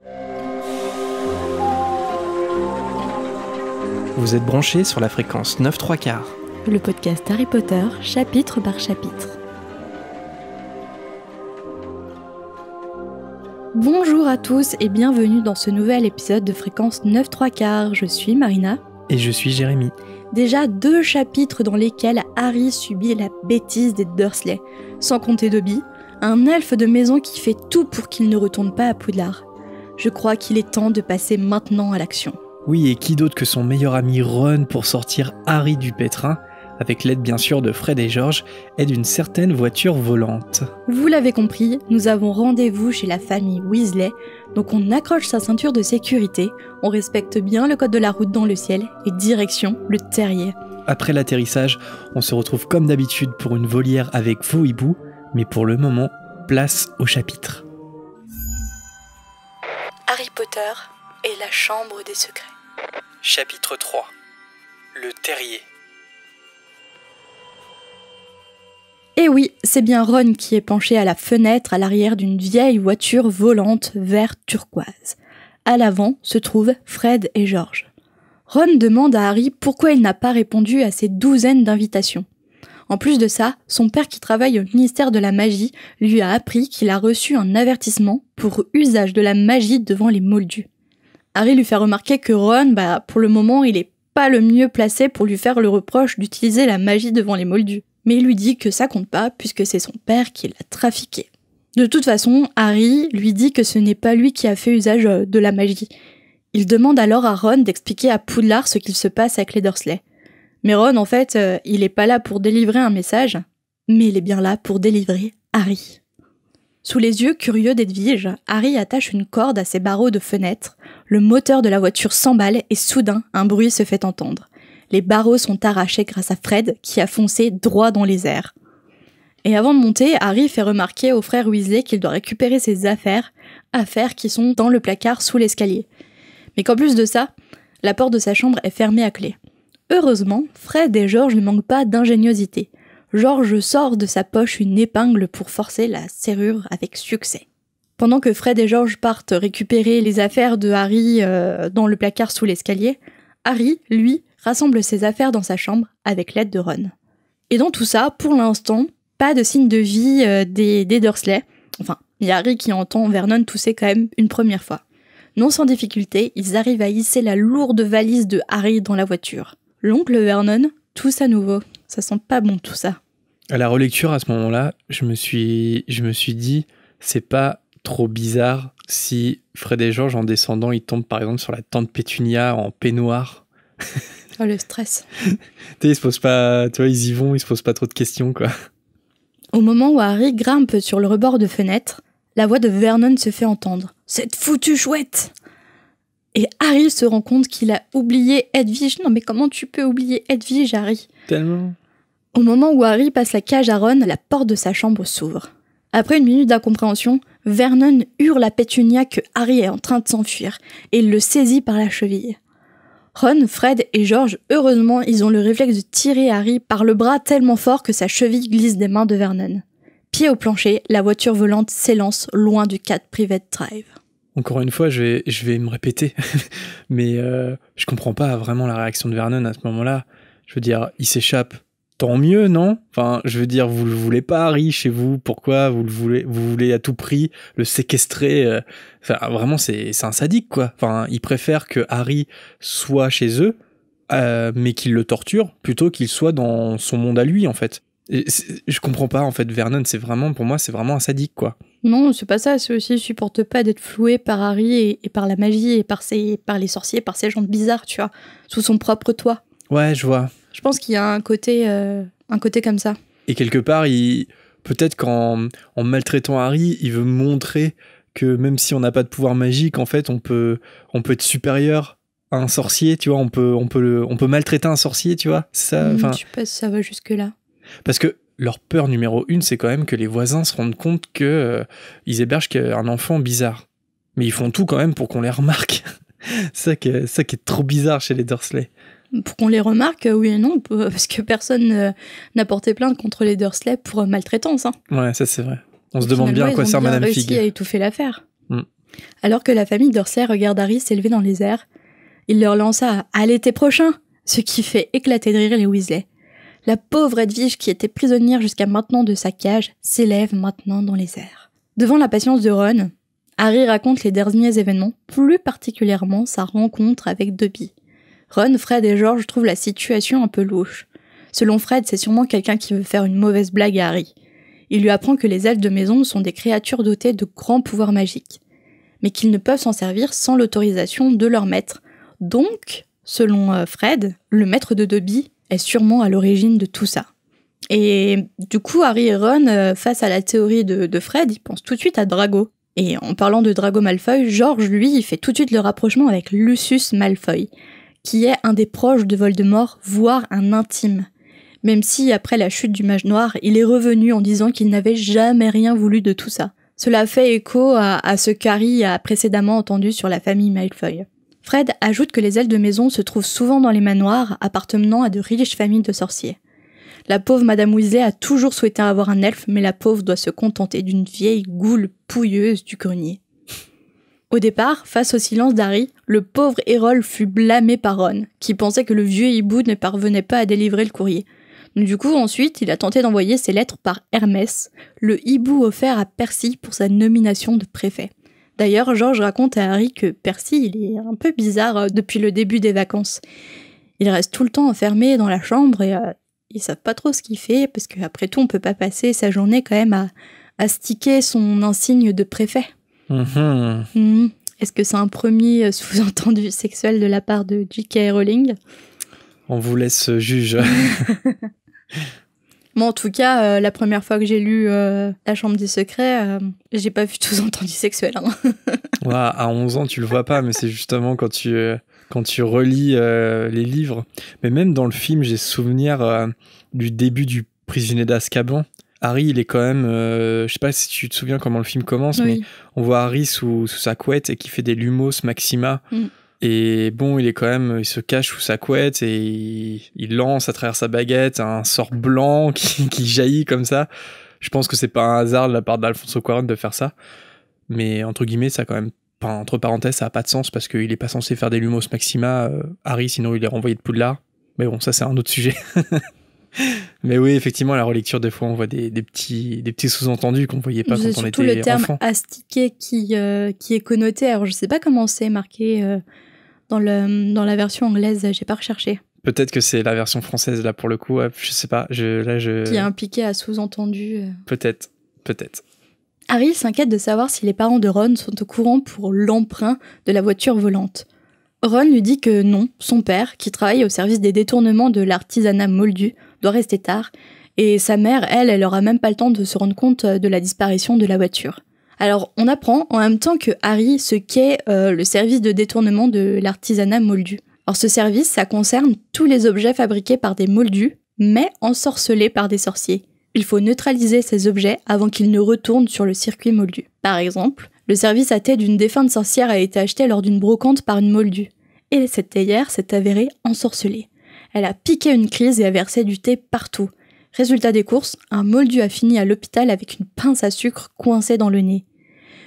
Vous êtes branchés sur la fréquence 9/3/4. Le podcast Harry Potter, chapitre par chapitre. Bonjour à tous et bienvenue dans ce nouvel épisode de fréquence 9/3/4. Je suis Marina. Et je suis Jérémy. Déjà 2 chapitres dans lesquels Harry subit la bêtise des Dursley, sans compter Dobby, un elfe de maison qui fait tout pour qu'il ne retourne pas à Poudlard. Je crois qu'il est temps de passer maintenant à l'action. Oui, et qui d'autre que son meilleur ami Ron pour sortir Harry du pétrin, avec l'aide bien sûr de Fred et George, et d'une certaine voiture volante. Vous l'avez compris, nous avons rendez-vous chez la famille Weasley, donc on accroche sa ceinture de sécurité, on respecte bien le code de la route dans le ciel, et direction le terrier. Après l'atterrissage, on se retrouve comme d'habitude pour une volière avec vos hiboux, mais pour le moment, place au chapitre. Harry Potter et la chambre des secrets. Chapitre 3. Le terrier. Et oui, c'est bien Ron qui est penché à la fenêtre à l'arrière d'une vieille voiture volante vert turquoise. À l'avant se trouvent Fred et George. Ron demande à Harry pourquoi il n'a pas répondu à ces douzaines d'invitations. En plus de ça, son père qui travaille au ministère de la magie lui a appris qu'il a reçu un avertissement pour usage de la magie devant les Moldus. Harry lui fait remarquer que Ron, pour le moment, il est pas le mieux placé pour lui faire le reproche d'utiliser la magie devant les Moldus. Mais il lui dit que ça compte pas puisque c'est son père qui l'a trafiqué. De toute façon, Harry lui dit que ce n'est pas lui qui a fait usage de la magie. Il demande alors à Ron d'expliquer à Poudlard ce qu'il se passe avec les Dursley. Mais Ron, en fait, il est pas là pour délivrer un message, mais il est bien là pour délivrer Harry. Sous les yeux curieux d'Edwige, Harry attache une corde à ses barreaux de fenêtre, le moteur de la voiture s'emballe et soudain, un bruit se fait entendre. Les barreaux sont arrachés grâce à Fred qui a foncé droit dans les airs. Et avant de monter, Harry fait remarquer au frère Weasley qu'il doit récupérer ses affaires qui sont dans le placard sous l'escalier. Mais qu'en plus de ça, la porte de sa chambre est fermée à clé. Heureusement, Fred et George ne manquent pas d'ingéniosité. George sort de sa poche une épingle pour forcer la serrure avec succès. Pendant que Fred et George partent récupérer les affaires de Harry dans le placard sous l'escalier, Harry, lui, rassemble ses affaires dans sa chambre avec l'aide de Ron. Et dans tout ça, pour l'instant, pas de signe de vie des Dursley. Enfin, il y a Harry qui entend Vernon tousser quand même une première fois. Non sans difficulté, ils arrivent à hisser la lourde valise de Harry dans la voiture. L'oncle Vernon tousse à nouveau. Ça sent pas bon tout ça. À la relecture, à ce moment-là, je me suis dit, c'est pas trop bizarre si Fred et George, en descendant, ils tombent par exemple sur la tante Pétunia en peignoir. Oh, le stress. Ils se posent pas, tu vois, ils y vont, ils se posent pas trop de questions, quoi. Au moment où Harry grimpe sur le rebord de fenêtre, la voix de Vernon se fait entendre. « Cette foutue chouette !» Et Harry se rend compte qu'il a oublié Edwige. Non mais comment tu peux oublier Edwige, Harry ? Tellement. Au moment où Harry passe la cage à Ron, la porte de sa chambre s'ouvre. Après une minute d'incompréhension, Vernon hurle à Pétunia que Harry est en train de s'enfuir et il le saisit par la cheville. Ron, Fred et George, heureusement, ils ont le réflexe de tirer Harry par le bras tellement fort que sa cheville glisse des mains de Vernon. Pied au plancher, la voiture volante s'élance loin du 4 Private Drive. Encore une fois, je vais me répéter, mais je comprends pas vraiment la réaction de Vernon à ce moment-là. Je veux dire, il s'échappe. Tant mieux, non ? Enfin, je veux dire, vous le voulez pas, Harry, chez vous. Pourquoi vous voulez à tout prix le séquestrer Enfin, vraiment, c'est un sadique, quoi. Enfin, il préfère que Harry soit chez eux, mais qu'il le torture, plutôt qu'il soit dans son monde à lui, en fait. Je comprends pas, en fait, Vernon, pour moi, c'est vraiment un sadique, quoi. Non, c'est pas ça, c'est aussi, il supporte pas d'être floué par Harry et par la magie et par les sorciers, par ces gens bizarres, tu vois, sous son propre toit. Ouais, je vois. Je pense qu'il y a un côté comme ça. Et quelque part, peut-être qu'en maltraitant Harry, il veut montrer que même si on n'a pas de pouvoir magique, en fait, on peut être supérieur à un sorcier, tu vois, on peut maltraiter un sorcier, tu vois. Ça, je sais pas si ça va jusque-là. Parce que leur peur numéro 1, c'est quand même que les voisins se rendent compte que ils hébergent un enfant bizarre. Mais ils font tout quand même pour qu'on les remarque. ça qui est trop bizarre chez les Dursley. Pour qu'on les remarque, oui et non, parce que personne n'a porté plainte contre les Dursley pour maltraitance. Hein. Ouais, ça c'est vrai. On se demande bien à quoi sert Madame Fig. Ils ont réussi à étouffer l'affaire. Alors que la famille d'Orsay regarde Harry s'élever dans les airs, il leur lança à l'été prochain, ce qui fait éclater de rire les Weasley. La pauvre Edwige, qui était prisonnière jusqu'à maintenant de sa cage, s'élève maintenant dans les airs. Devant l'impatience de Ron, Harry raconte les derniers événements, plus particulièrement sa rencontre avec Dobby. Ron, Fred et George trouvent la situation un peu louche. Selon Fred, c'est sûrement quelqu'un qui veut faire une mauvaise blague à Harry. Il lui apprend que les elfes de maison sont des créatures dotées de grands pouvoirs magiques, mais qu'ils ne peuvent s'en servir sans l'autorisation de leur maître. Donc, selon Fred, le maître de Dobby est sûrement à l'origine de tout ça. Et du coup, Harry et Ron, face à la théorie de Fred, ils pensent tout de suite à Drago. Et en parlant de Drago Malfoy, George, lui, il fait tout de suite le rapprochement avec Lucius Malfoy, qui est un des proches de Voldemort, voire un intime. Même si, après la chute du Mage Noir, il est revenu en disant qu'il n'avait jamais rien voulu de tout ça. Cela fait écho à ce qu'Harry a précédemment entendu sur la famille Malfoy. Fred ajoute que les elfes de maison se trouvent souvent dans les manoirs appartenant à de riches familles de sorciers. La pauvre Madame Weasley a toujours souhaité avoir un elfe, mais la pauvre doit se contenter d'une vieille goule pouilleuse du grenier. Au départ, face au silence d'Harry, le pauvre Errol fut blâmé par Ron, qui pensait que le vieux hibou ne parvenait pas à délivrer le courrier. Du coup, ensuite, il a tenté d'envoyer ses lettres par Hermès, le hibou offert à Percy pour sa nomination de préfet. D'ailleurs, George raconte à Harry que Percy, il est un peu bizarre depuis le début des vacances. Il reste tout le temps enfermé dans la chambre et ils savent pas trop ce qu'il fait, parce qu'après tout, on peut pas passer sa journée quand même à sticker son insigne de préfet. Est-ce que c'est un premier sous-entendu sexuel de la part de J.K. Rowling ? On vous laisse juge. Moi, en tout cas, la première fois que j'ai lu La Chambre des Secrets, j'ai pas vu de sous-entendu sexuel. Hein. Ouais, à 11 ans, tu le vois pas, mais c'est justement quand tu relis les livres. Mais même dans le film, j'ai souvenir du début du Prisonnier d'Azkaban. Harry, il est quand même... je sais pas si tu te souviens comment le film commence, mais on voit Harry sous sa couette et qui fait des Lumos Maxima. Et bon, il se cache sous sa couette et il lance à travers sa baguette un sort blanc qui jaillit comme ça. Je pense que c'est pas un hasard de la part d'Alfonso Cuarón de faire ça. Mais entre guillemets, ça quand même... Enfin, entre parenthèses, ça a pas de sens parce qu'il est pas censé faire des Lumos Maxima, Harry, sinon il est renvoyé de Poudlard. Mais bon, ça c'est un autre sujet. Mais oui, effectivement, à la relecture, des fois, on voit des petits sous-entendus qu'on voyait pas quand on était enfant. C'est surtout le terme astiqué qui est connoté. Alors, je sais pas comment c'est marqué dans la version anglaise, j'ai pas recherché. Peut-être que c'est la version française, là, pour le coup. Je sais pas. Qui est impliqué à sous-entendu. Peut-être. Harry s'inquiète de savoir si les parents de Ron sont au courant pour l'emprunt de la voiture volante. Ron lui dit que non, son père, qui travaille au service des détournements de l'artisanat moldu, doit rester tard, et sa mère, elle aura même pas le temps de se rendre compte de la disparition de la voiture. Alors, on apprend en même temps que Harry ce qu'est le service de détournement de l'artisanat moldu. Alors, ce service, ça concerne tous les objets fabriqués par des moldus, mais ensorcelés par des sorciers. Il faut neutraliser ces objets avant qu'ils ne retournent sur le circuit moldu. Par exemple, le service à thé d'une défunte sorcière a été acheté lors d'une brocante par une moldue. Et cette théière s'est avérée ensorcelée. Elle a piqué une crise et a versé du thé partout. Résultat des courses, un moldu a fini à l'hôpital avec une pince à sucre coincée dans le nez.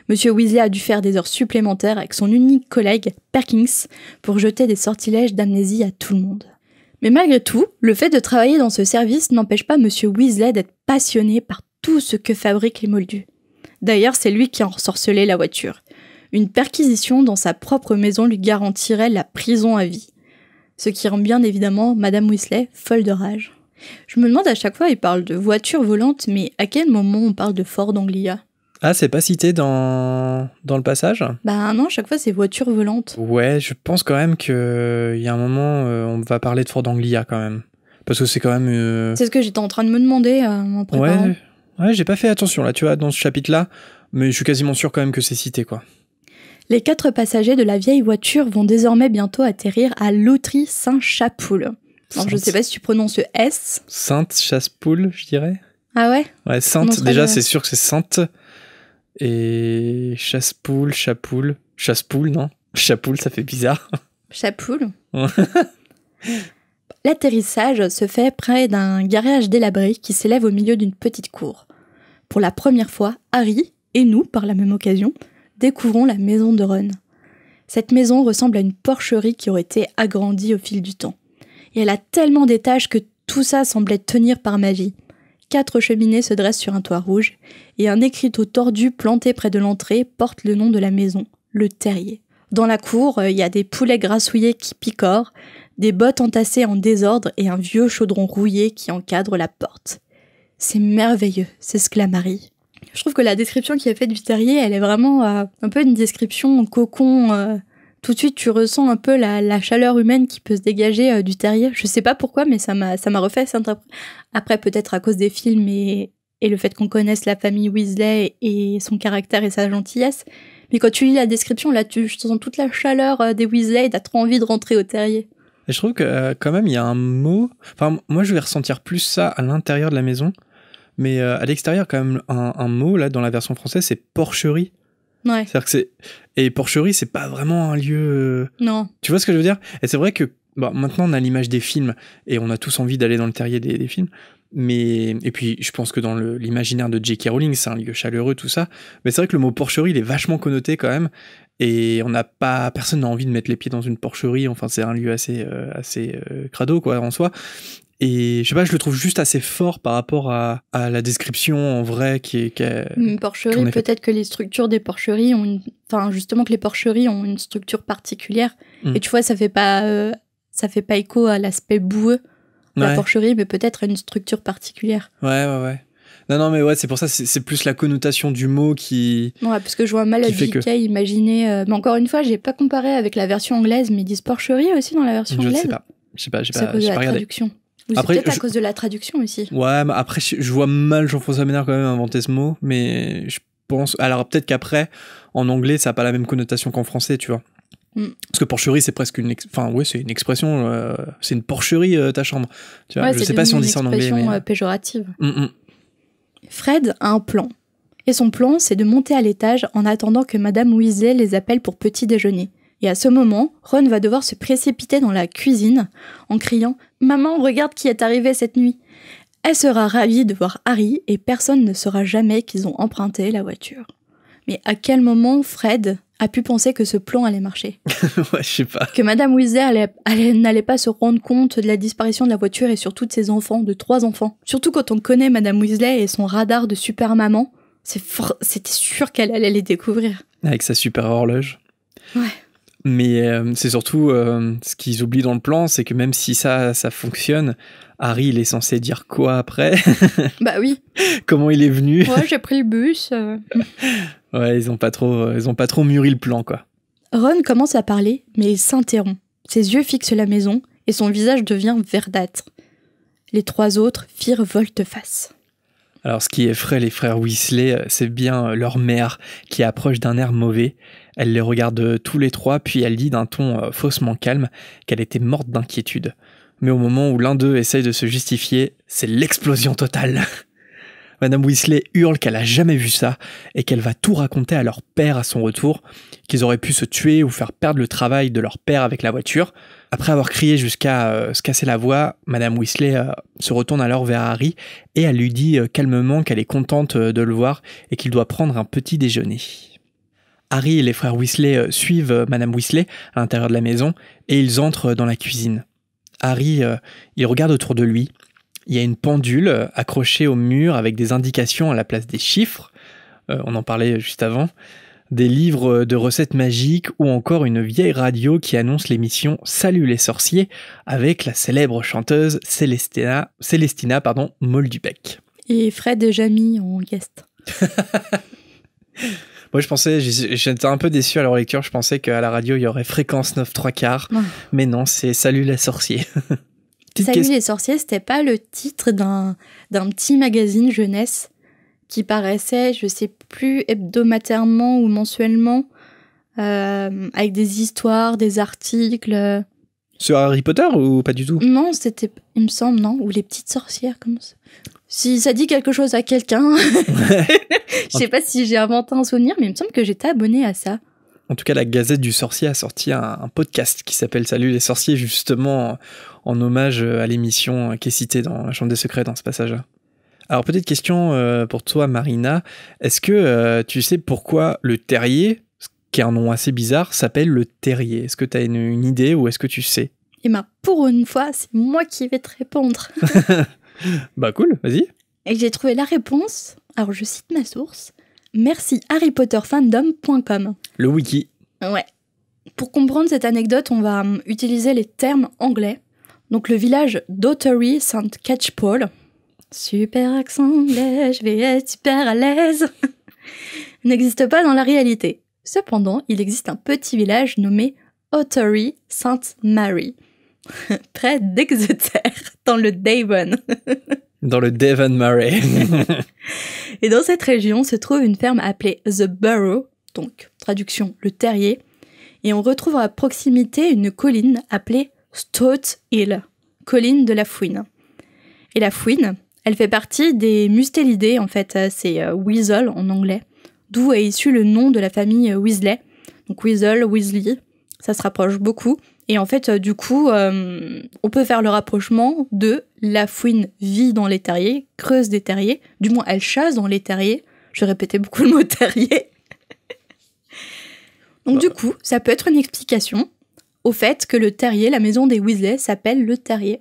Monsieur Weasley a dû faire des heures supplémentaires avec son unique collègue, Perkins, pour jeter des sortilèges d'amnésie à tout le monde. Mais malgré tout, le fait de travailler dans ce service n'empêche pas Monsieur Weasley d'être passionné par tout ce que fabriquent les moldus. D'ailleurs, c'est lui qui a ensorcelé la voiture. Une perquisition dans sa propre maison lui garantirait la prison à vie. Ce qui rend bien évidemment Madame Weasley folle de rage. Je me demande à chaque fois, il parle de voiture volante, mais à quel moment on parle de Ford Anglia ? Ah, c'est pas cité dans le passage ? Bah non, à chaque fois c'est voiture volante. Ouais, je pense quand même qu'il y a un moment, on va parler de Ford Anglia quand même. Parce que c'est quand même... C'est ce que j'étais en train de me demander en préparant. Ouais, j'ai pas fait attention là, tu vois, dans ce chapitre-là, mais je suis quasiment sûr quand même que c'est cité, quoi. Les 4 passagers de la vieille voiture vont désormais bientôt atterrir à Lautry-Saint-Chapoul. Alors je sais pas si tu prononces le S. Sainte-Chapoul, je dirais. Ah ouais ? Ouais, Sainte, déjà c'est sûr que c'est Sainte. Et Chassepoul, Chapoul, non ? Chapoul, ça fait bizarre. Chapoul. L'atterrissage se fait près d'un garage délabré qui s'élève au milieu d'une petite cour. Pour la première fois, Harry, et nous par la même occasion, découvrons la maison de Ron. Cette maison ressemble à une porcherie qui aurait été agrandie au fil du temps. Et elle a tellement d'étages que tout ça semblait tenir par magie. 4 cheminées se dressent sur un toit rouge, et un écriteau tordu planté près de l'entrée porte le nom de la maison, le terrier. Dans la cour, il y a des poulets grassouillés qui picorent, des bottes entassées en désordre et un vieux chaudron rouillé qui encadre la porte. « C'est merveilleux !» s'exclame Harry. Je trouve que la description qui est faite du terrier, elle est vraiment un peu une description en cocon. Tout de suite, tu ressens un peu la chaleur humaine qui peut se dégager du terrier. Je sais pas pourquoi, mais ça m'a refait ça. Après, peut-être à cause des films et le fait qu'on connaisse la famille Weasley et son caractère et sa gentillesse. Mais quand tu lis la description, là, tu sens toute la chaleur des Weasley et t'as trop envie de rentrer au terrier. Et je trouve que quand même, il y a un mot... Enfin, moi, je vais ressentir plus ça à l'intérieur de la maison. Mais à l'extérieur, quand même, un mot, là, dans la version française, c'est porcherie. Ouais. C'est-à-dire que c'est... Et porcherie, c'est pas vraiment un lieu... Non. Tu vois ce que je veux dire? Et c'est vrai que maintenant, on a l'image des films, et on a tous envie d'aller dans le terrier des films. Mais... Et puis, je pense que dans l'imaginaire de J.K. Rowling, c'est un lieu chaleureux, tout ça. Mais c'est vrai que le mot porcherie, il est vachement connoté, quand même. Et personne n'a envie de mettre les pieds dans une porcherie. Enfin, c'est un lieu assez crado, quoi, en soi. Et je sais pas, je le trouve juste assez fort par rapport à la description en vrai Une porcherie, peut-être que les structures des porcheries ont justement que les porcheries ont une structure particulière. Et tu vois, ça fait pas écho à l'aspect boueux de la porcherie, mais peut-être à une structure particulière. Ouais. Non, mais ouais, c'est pour ça, c'est plus la connotation du mot qui... Ouais, parce que je vois mal J.K. imaginer... Mais encore une fois, j'ai pas comparé avec la version anglaise, mais ils disent porcherie aussi dans la version anglaise. Je sais pas, c'est à cause de la traduction. Ou c'est peut-être à cause de la traduction aussi. Ouais, mais après, je vois mal Jean-François Ménard quand même inventer ce mot, mais je pense... Alors peut-être qu'après, en anglais, ça n'a pas la même connotation qu'en français, tu vois. Parce que porcherie, c'est presque c'est une expression, c'est une porcherie, ta chambre. Tu vois, je sais pas si on dit ça en anglais, mais... C'est une expression péjorative. Fred a un plan. Et son plan, c'est de monter à l'étage en attendant que Madame Weasley les appelle pour petit déjeuner. Et à ce moment, Ron va devoir se précipiter dans la cuisine en criant « Maman, regarde qui est arrivé cette nuit !» Elle sera ravie de voir Harry et personne ne saura jamais qu'ils ont emprunté la voiture. Mais à quel moment Fred a pu penser que ce plan allait marcher? Ouais, je sais pas. Que Madame Weasley n'allait pas se rendre compte de la disparition de la voiture et surtout de ses enfants, de 3 enfants. Surtout quand on connaît Madame Weasley et son radar de super maman, c'était sûr qu'elle allait les découvrir. Avec sa super horloge. Ouais. Mais c'est surtout ce qu'ils oublient dans le plan, c'est que même si ça fonctionne, Harry il est censé dire quoi après? Bah oui. Comment il est venu? Ouais, j'ai pris le bus. Ouais, ils ont pas trop mûri le plan, quoi. Ron commence à parler, mais il s'interrompt. Ses yeux fixent la maison et son visage devient verdâtre. Les 3 autres firent volte-face. Alors, ce qui effraie les frères Weasley, c'est bien leur mère qui approche d'un air mauvais. Elle les regarde tous les 3, puis elle dit d'un ton faussement calme qu'elle était morte d'inquiétude. Mais au moment où l'un d'eux essaye de se justifier, c'est l'explosion totale. Madame Weasley hurle qu'elle a jamais vu ça et qu'elle va tout raconter à leur père à son retour, qu'ils auraient pu se tuer ou faire perdre le travail de leur père avec la voiture. Après avoir crié jusqu'à se casser la voix, Madame Weasley se retourne alors vers Harry et elle lui dit calmement qu'elle est contente de le voir et qu'il doit prendre un petit déjeuner. Harry et les frères Weasley suivent Madame Weasley à l'intérieur de la maison et ils entrent dans la cuisine. Harry, il regarde autour de lui. Il y a une pendule accrochée au mur avec des indications à la place des chiffres, on en parlait juste avant, des livres de recettes magiques ou encore une vieille radio qui annonce l'émission Salut les sorciers avec la célèbre chanteuse Célestina Molduvec. Et Fred est Jamie en guest. Moi j'étais un peu déçu à leur lecture, je pensais qu'à la radio il y aurait Fréquence 9 3/4, mais non, c'est Salut les sorciers. Salut les sorciers, c'était pas le titre d'un petit magazine jeunesse qui paraissait, je sais plus, hebdomadairement ou mensuellement, avec des histoires, des articles. Sur Harry Potter ou pas du tout? Non, c'était, il me semble, non? Ou les petites sorcières, comme ça. Si ça dit quelque chose à quelqu'un, je sais pas si j'ai inventé un souvenir, mais il me semble que j'étais abonnée à ça. En tout cas, la Gazette du Sorcier a sorti un podcast qui s'appelle Salut les sorciers, justement en hommage à l'émission qui est citée dans La Chambre des Secrets dans ce passage-là. Alors peut-être question pour toi, Marina, est-ce que tu sais pourquoi le terrier qui est un nom assez bizarre, s'appelle le terrier. Est-ce que tu as une idée ou est-ce que tu sais? Et ben, pour une fois, c'est moi qui vais te répondre. Bah cool, vas-y. Et j'ai trouvé la réponse. Alors, je cite ma source. Merci harrypotterfandom.com. Le wiki. Ouais. Pour comprendre cette anecdote, on va utiliser les termes anglais. Donc, le village d'Ottery St. Catchpole. Super accent anglais, je vais être super à l'aise. N'existe pas dans la réalité. Cependant, il existe un petit village nommé Ottery St. Mary, près d'Exeter, dans le Devon. Dans le Devon Murray. Et dans cette région se trouve une ferme appelée The Burrow, donc traduction le terrier, et on retrouve à proximité une colline appelée Stoat Hill, colline de la fouine. Et la fouine, elle fait partie des mustélidés, en fait, c'est weasel en anglais, d'où est issu le nom de la famille Weasley. Donc weasel, Weasley, ça se rapproche beaucoup. Et en fait, du coup, on peut faire le rapprochement de la fouine vit dans les terriers, creuse des terriers, du moins elle chasse dans les terriers. Je répétais beaucoup le mot terrier. Donc du coup, ça peut être une explication au fait que le terrier, la maison des Weasley, s'appelle le terrier.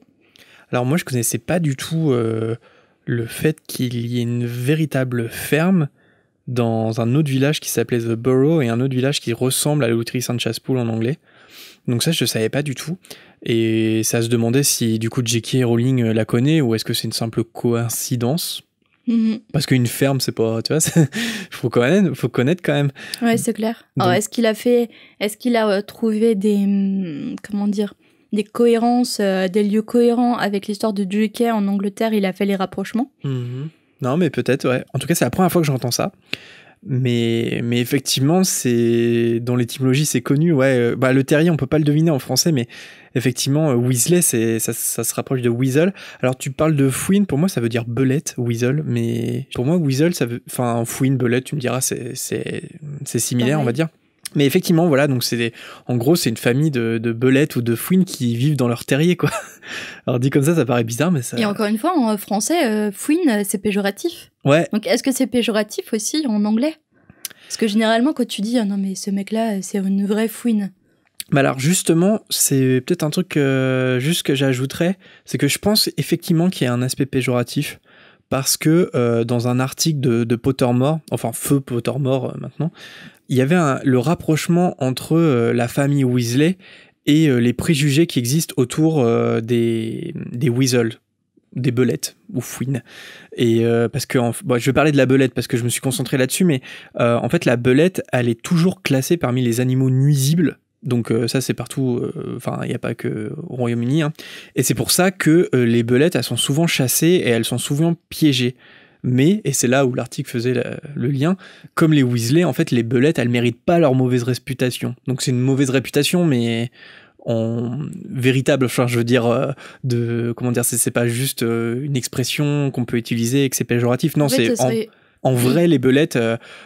Alors moi, je connaissais pas du tout le fait qu'il y ait une véritable ferme dans un autre village qui s'appelait The Burrow et un autre village qui ressemble à la loterie Saint-Chaspool en anglais. Donc ça, je savais pas du tout. Et ça se demandait si du coup J.K. Rowling la connaît ou est-ce que c'est une simple coïncidence. Parce qu'une ferme, c'est pas... Tu vois, faut connaître quand même. Ouais, c'est clair. Donc... Alors, est-ce qu'il a trouvé des... comment dire, des cohérences, des lieux cohérents avec l'histoire de J.K. en Angleterre, il a fait les rapprochements. Non, mais peut-être, ouais. En tout cas, c'est la première fois que j'entends ça. Mais effectivement, c'est dans l'étymologie, c'est connu. Ouais, bah, le terrier, on peut pas le deviner en français, mais effectivement, Weasley, ça se rapproche de Weasel. Alors, tu parles de fouine, pour moi, ça veut dire belette, Weasel, mais pour moi, Weasel, ça veut... Enfin, fouine, belette, tu me diras, c'est similaire, on va dire. Mais effectivement, voilà, donc en gros, c'est une famille de belettes ou de fouines qui vivent dans leur terrier, quoi. Alors dit comme ça paraît bizarre, mais ça... Et encore une fois, en français, fouine, c'est péjoratif. Ouais. Donc est-ce que c'est péjoratif aussi en anglais? Parce que généralement, quand tu dis « Ah non, mais ce mec-là, c'est une vraie fouine », bah alors justement, c'est peut-être un truc juste que j'ajouterais, c'est que je pense effectivement qu'il y a un aspect péjoratif, parce que dans un article de Pottermore, enfin Feu Pottermore maintenant, il y avait le rapprochement entre la famille Weasley et les préjugés qui existent autour des Weasel, des belettes ou fouines. Et parce que je vais parler de la belette parce que je me suis concentré là-dessus, mais en fait la belette, elle est toujours classée parmi les animaux nuisibles. Donc ça c'est partout, enfin il n'y a pas que au Royaume-Uni, hein. Et c'est pour ça que les belettes, elles sont souvent chassées et elles sont souvent piégées. Mais, et c'est là où l'article faisait le lien, comme les Weasley, en fait, les belettes, elles méritent pas leur mauvaise réputation. Donc c'est une mauvaise réputation, mais en véritable, enfin, je veux dire, comment dire, c'est pas juste une expression qu'on peut utiliser et que c'est péjoratif. Non, en fait, c'est en vrai, les belettes,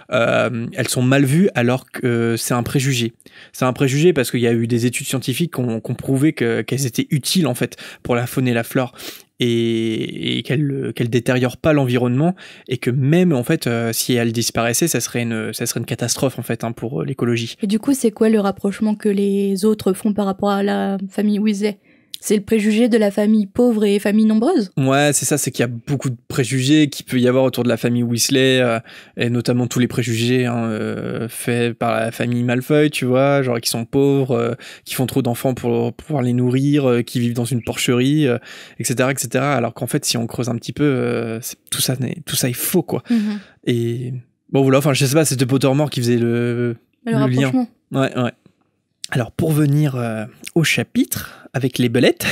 elles sont mal vues alors que c'est un préjugé. C'est un préjugé parce qu'il y a eu des études scientifiques qui ont prouvé qu'elles étaient utiles, en fait, pour la faune et la flore. Et qu'elle détériore pas l'environnement et que même en fait si elle disparaissait ça serait une catastrophe en fait hein, pour l'écologie. Et du coup c'est quoi le rapprochement que les autres font par rapport à la famille Weasley? C'est le préjugé de la famille pauvre et famille nombreuse? Ouais, c'est ça, c'est qu'il y a beaucoup de préjugés qu'il peut y avoir autour de la famille Weasley, et notamment tous les préjugés faits par la famille Malfoy, tu vois, genre qui sont pauvres, qui font trop d'enfants pour pouvoir les nourrir, qui vivent dans une porcherie, etc., etc. Alors qu'en fait, si on creuse un petit peu, tout ça est faux, quoi. Et bon, voilà, enfin, je sais pas, c'était Pottermore qui faisait le lien. Ouais. Alors, pour venir au chapitre, avec les belettes,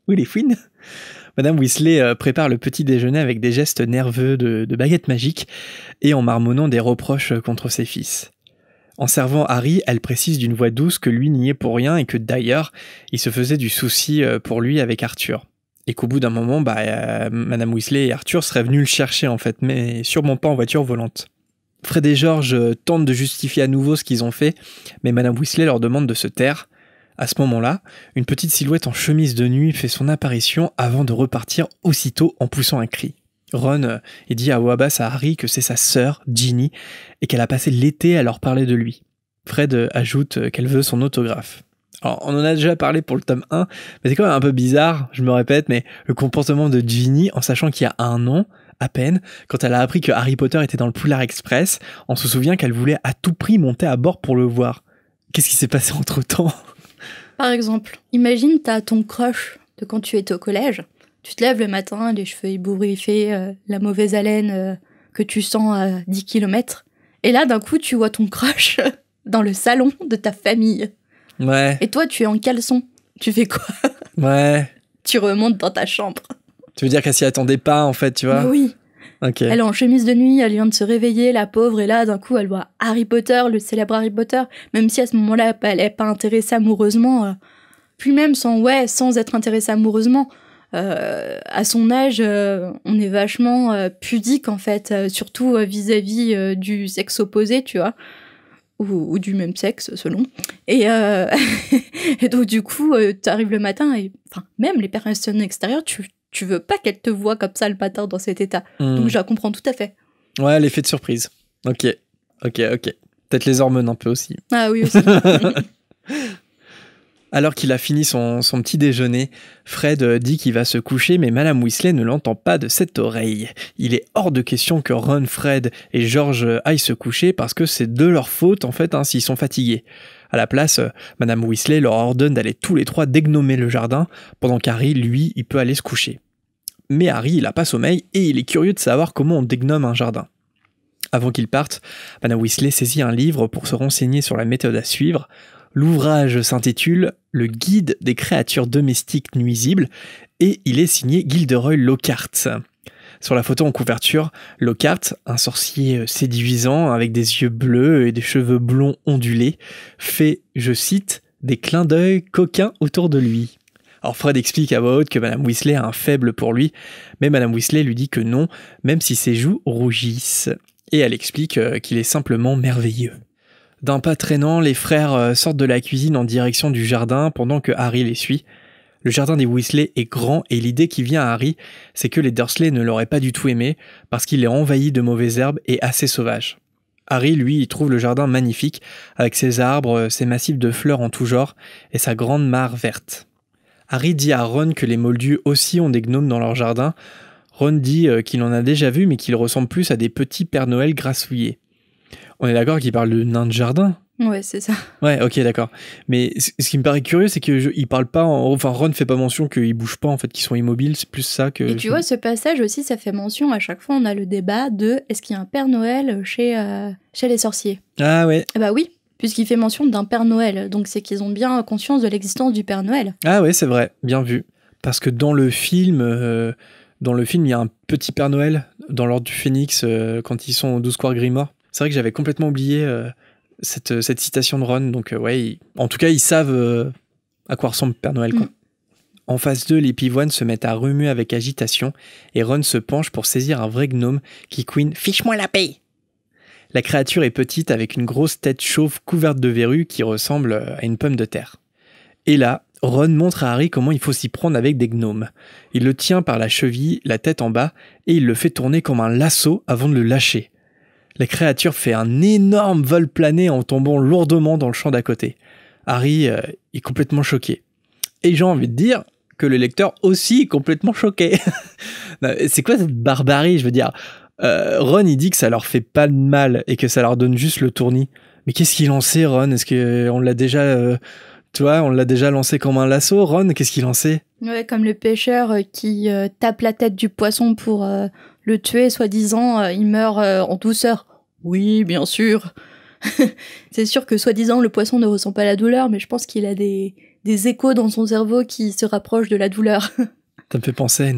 ou les fouines, Madame Weasley prépare le petit déjeuner avec des gestes nerveux de baguette magique et en marmonnant des reproches contre ses fils. En servant Harry, elle précise d'une voix douce que lui n'y est pour rien et que d'ailleurs, il se faisait du souci pour lui avec Arthur. Et qu'au bout d'un moment, Madame Weasley et Arthur seraient venus le chercher en fait, mais sûrement pas en voiture volante. Fred et George tentent de justifier à nouveau ce qu'ils ont fait, mais Madame Weasley leur demande de se taire. À ce moment-là, une petite silhouette en chemise de nuit fait son apparition avant de repartir aussitôt en poussant un cri. Ron dit à voix basse à Harry que c'est sa sœur, Ginny, et qu'elle a passé l'été à leur parler de lui. Fred ajoute qu'elle veut son autographe. Alors, on en a déjà parlé pour le tome 1, mais c'est quand même un peu bizarre, je me répète, mais le comportement de Ginny, en sachant qu'il y a 1 an, à peine, quand elle a appris que Harry Potter était dans le Poudlard Express, on se souvient qu'elle voulait à tout prix monter à bord pour le voir. Qu'est-ce qui s'est passé entre-temps ? Par exemple, imagine t'as ton crush de quand tu étais au collège, tu te lèves le matin, les cheveux ébouriffés, la mauvaise haleine que tu sens à 10 km, et là d'un coup tu vois ton crush dans le salon de ta famille. Ouais. Et toi, tu es en caleçon. Tu fais quoi ? Ouais. Tu remontes dans ta chambre. Tu veux dire qu'elle s'y attendait pas, en fait, tu vois ? Mais oui. Ok. Elle est en chemise de nuit, elle vient de se réveiller, la pauvre, et là, d'un coup, elle voit Harry Potter, le célèbre Harry Potter, même si à ce moment-là, elle n'est pas intéressée amoureusement. Puis même sans être intéressée amoureusement. À son âge, on est vachement pudique, en fait, surtout vis-à-vis du sexe opposé, tu vois. Ou du même sexe, selon. Et, et donc, du coup, t'arrives le matin et... Enfin, même les personnes extérieures, tu veux pas qu'elles te voient comme ça le matin dans cet état. Donc, je la comprends tout à fait. Ouais, l'effet de surprise. Ok. Peut-être les hormones un peu aussi. Ah oui, aussi. Alors qu'il a fini son petit déjeuner, Fred dit qu'il va se coucher, mais Madame Weasley ne l'entend pas de cette oreille. Il est hors de question que Ron, Fred et George aillent se coucher parce que c'est de leur faute en fait s'ils sont fatigués. À la place, Madame Weasley leur ordonne d'aller tous les 3 dégnomer le jardin, pendant qu'Harry, lui, il peut aller se coucher. Mais Harry, il n'a pas sommeil et il est curieux de savoir comment on dégnome un jardin. Avant qu'il parte, Madame Weasley saisit un livre pour se renseigner sur la méthode à suivre. L'ouvrage s'intitule « Le guide des créatures domestiques nuisibles » et il est signé Gilderoy Lockhart. Sur la photo en couverture, Lockhart, un sorcier séduisant avec des yeux bleus et des cheveux blonds ondulés, fait, je cite, « des clins d'œil coquins autour de lui ». Alors Fred explique à voix haute que Madame Weasley a un faible pour lui, mais Madame Weasley lui dit que non, même si ses joues rougissent. Et elle explique qu'il est simplement merveilleux. D'un pas traînant, les frères sortent de la cuisine en direction du jardin pendant que Harry les suit. Le jardin des Weasley est grand et l'idée qui vient à Harry, c'est que les Dursley ne l'auraient pas du tout aimé parce qu'il est envahi de mauvaises herbes et assez sauvage. Harry, lui, il trouve le jardin magnifique avec ses arbres, ses massifs de fleurs en tout genre et sa grande mare verte. Harry dit à Ron que les Moldus aussi ont des gnomes dans leur jardin. Ron dit qu'il en a déjà vu mais qu'ils ressemblent plus à des petits Pères Noël grassouillés. On est d'accord qu'il parle de nains de jardin ? Ouais, c'est ça. Ouais, ok, d'accord. Mais ce qui me paraît curieux, c'est qu'il parle pas... Enfin, Ron fait pas mention qu'ils bougent pas, en fait, qu'ils sont immobiles. C'est plus ça que... Et tu vois, ce passage aussi, ça fait mention. À chaque fois, on a le débat de est-ce qu'il y a un Père Noël chez les sorciers ? Ah ouais. Bah oui, puisqu'il fait mention d'un Père Noël. Donc c'est qu'ils ont bien conscience de l'existence du Père Noël. Ah ouais, c'est vrai. Bien vu. Parce que dans le film, il y a un petit Père Noël dans l'Ordre du Phénix quand ils sont au 12 Square Grimoire. C'est vrai que j'avais complètement oublié cette citation de Ron. Donc ouais, en tout cas, ils savent à quoi ressemble Père Noël, quoi. En face d'eux, les pivoines se mettent à remuer avec agitation et Ron se penche pour saisir un vrai gnome qui couine « Fiche-moi la paix !» La créature est petite avec une grosse tête chauve couverte de verrues qui ressemble à une pomme de terre. Et là, Ron montre à Harry comment il faut s'y prendre avec des gnomes. Il le tient par la cheville, la tête en bas, et il le fait tourner comme un lasso avant de le lâcher. La créature fait un énorme vol plané en tombant lourdement dans le champ d'à côté. Harry est complètement choqué. Et j'ai envie de dire que le lecteur aussi est complètement choqué. C'est quoi cette barbarie, je veux dire Ron, il dit que ça leur fait pas de mal et que ça leur donne juste le tournis. Mais qu'est-ce qu'il en sait, Ron ? Est-ce qu'on l'a déjà... on l'a déjà lancé comme un lasso, Ron ? Qu'est-ce qu'il en sait ? Ouais, comme le pêcheur qui tape la tête du poisson pour le tuer, soi-disant, il meurt en douceur. Oui, bien sûr. C'est sûr que, soi-disant, le poisson ne ressent pas la douleur, mais je pense qu'il a des échos dans son cerveau qui se rapprochent de la douleur. Ça me fait penser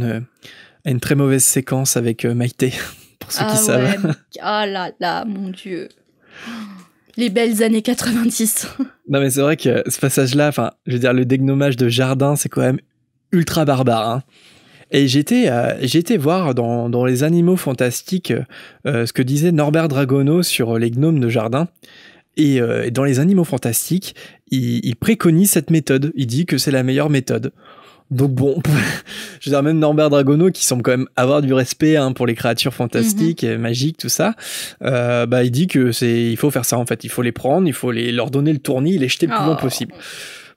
à une très mauvaise séquence avec Maïté, pour ceux qui savent. Ouais. Ah là là, mon Dieu. Les belles années 90. Non mais c'est vrai que ce passage-là, enfin, je veux dire, le dégnomage de jardin, c'est quand même ultra barbare, hein. Et j'ai été voir dans les animaux fantastiques ce que disait Norbert Dragono sur les gnomes de jardin. Et dans les animaux fantastiques, il préconise cette méthode. Il dit que c'est la meilleure méthode. Donc bon, je veux dire, même Norbert Dragono, qui semble quand même avoir du respect pour les créatures fantastiques, magiques, tout ça, il dit que il faut faire ça en fait. Il faut les prendre, il faut leur donner le tournis, les jeter le plus loin possible.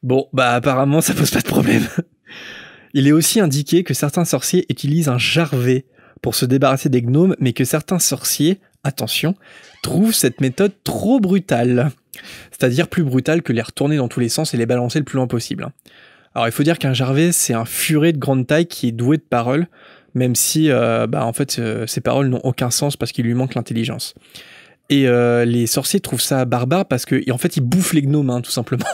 Bon, apparemment, ça pose pas de problème. Il est aussi indiqué que certains sorciers utilisent un jarvet pour se débarrasser des gnomes, mais que certains sorciers, attention, trouvent cette méthode trop brutale. C'est-à-dire plus brutale que les retourner dans tous les sens et les balancer le plus loin possible. Alors il faut dire qu'un jarvet, c'est un furet de grande taille qui est doué de paroles, même si en fait ces paroles n'ont aucun sens parce qu'il lui manque l'intelligence. Et les sorciers trouvent ça barbare parce que en fait ils bouffent les gnomes, tout simplement.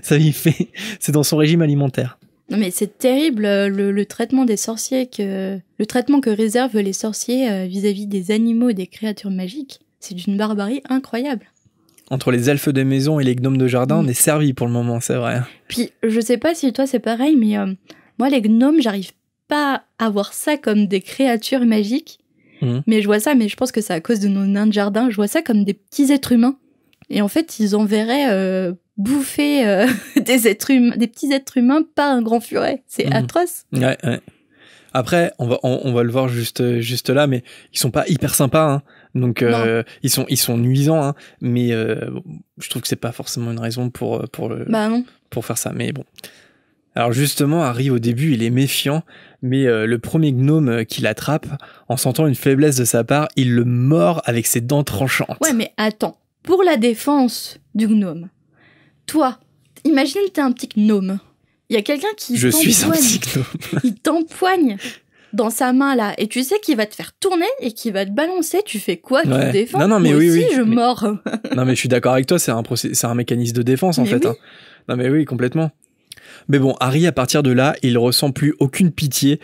C'est dans son régime alimentaire. Non mais c'est terrible le traitement des sorciers le traitement que réservent les sorciers vis-à-vis des animaux et des créatures magiques, c'est d'une barbarie incroyable. Entre les elfes de maison et les gnomes de jardin, on est servi pour le moment, c'est vrai. Puis je sais pas si toi c'est pareil, mais moi les gnomes, j'arrive pas à voir ça comme des créatures magiques. Mais je vois ça, mais je pense que c'est à cause de nos nains de jardin, je vois ça comme des petits êtres humains. Et en fait, ils enverraient bouffer des petits êtres humains par un grand furet. C'est atroce. Ouais. Après, on va le voir juste là, mais ils sont pas hyper sympas, Donc ils sont nuisants, mais je trouve que c'est pas forcément une raison pour faire ça. Mais bon. Alors justement, Harry au début, il est méfiant, mais le premier gnome qui l'attrape, en sentant une faiblesse de sa part, il le mord avec ses dents tranchantes. Ouais, mais attends. Pour la défense du gnome, toi, imagine t'es un petit gnome. Il y a quelqu'un qui Je suis un petit gnome. Il t'empoigne dans sa main là, et tu sais qu'il va te faire tourner et qu'il va te balancer. Tu fais quoi? Tu te défends? Non, mais moi oui, aussi, je mords. Non, mais je suis d'accord avec toi. C'est un mécanisme de défense en fait. Oui. Non, mais oui, complètement. Mais bon, Harry, à partir de là, il ressent plus aucune pitié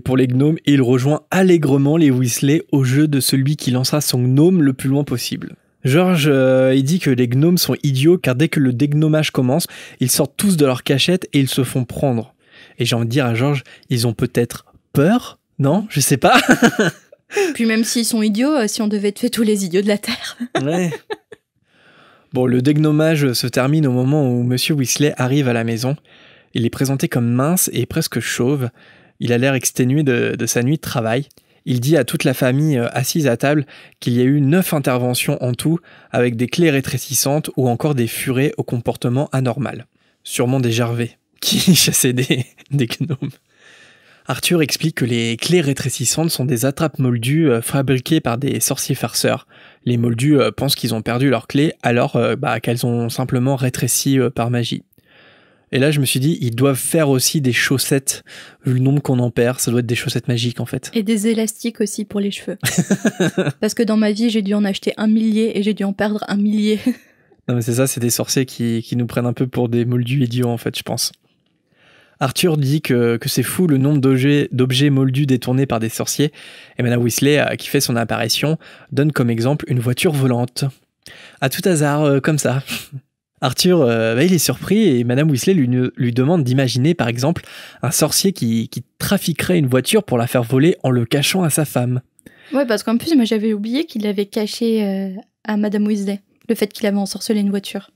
pour les gnomes et il rejoint allègrement les Weasley au jeu de celui qui lancera son gnome le plus loin possible. George, il dit que les gnomes sont idiots car dès que le dégnomage commence, ils sortent tous de leur cachette et ils se font prendre. Et j'ai envie de dire à George, ils ont peut-être peur? Non? Je sais pas. Puis même s'ils sont idiots, si on devait tuer tous les idiots de la Terre. Ouais. Bon, le dégnomage se termine au moment où Monsieur Weasley arrive à la maison. Il est présenté comme mince et presque chauve. Il a l'air exténué de sa nuit de travail. Il dit à toute la famille assise à table qu'il y a eu 9 interventions en tout, avec des clés rétrécissantes ou encore des furets au comportement anormal. Sûrement des jarvets qui chassaient des gnomes. Arthur explique que les clés rétrécissantes sont des attrapes moldus fabriquées par des sorciers farceurs. Les moldus pensent qu'ils ont perdu leurs clés alors qu'elles ont simplement rétréci par magie. Et là, je me suis dit, ils doivent faire aussi des chaussettes, vu le nombre qu'on en perd, ça doit être des chaussettes magiques en fait. Et des élastiques aussi pour les cheveux. Parce que dans ma vie, j'ai dû en acheter 1 millier et j'ai dû en perdre 1 millier. Non mais c'est ça, c'est des sorciers qui nous prennent un peu pour des moldus idiots en fait, je pense. Arthur dit que c'est fou le nombre d'objets moldus détournés par des sorciers, et Madame Weasley, qui fait son apparition, donne comme exemple une voiture volante. À tout hasard, comme ça. Arthur, il est surpris et Madame Weasley lui demande d'imaginer par exemple un sorcier qui trafiquerait une voiture pour la faire voler en le cachant à sa femme. Ouais, parce qu'en plus, moi j'avais oublié qu'il avait caché à Madame Weasley le fait qu'il avait ensorcelé une voiture.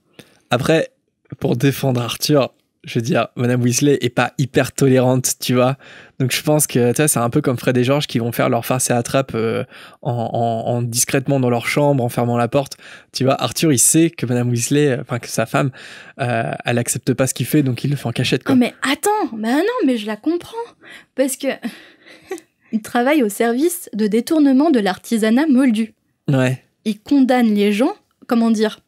Après, pour défendre Arthur, je veux dire, Madame Weasley est pas hyper tolérante, tu vois. Donc je pense que c'est un peu comme Fred et George qui vont faire leur farce et attrape en discrètement dans leur chambre, en fermant la porte. Tu vois, Arthur, il sait que Madame Weasley, que sa femme, elle accepte pas ce qu'il fait, donc il le fait en cachette, quoi. Oh mais attends, non, mais je la comprends. Parce que il travaille au service de détournement de l'artisanat moldu. Ouais. Il condamne les gens, comment dire?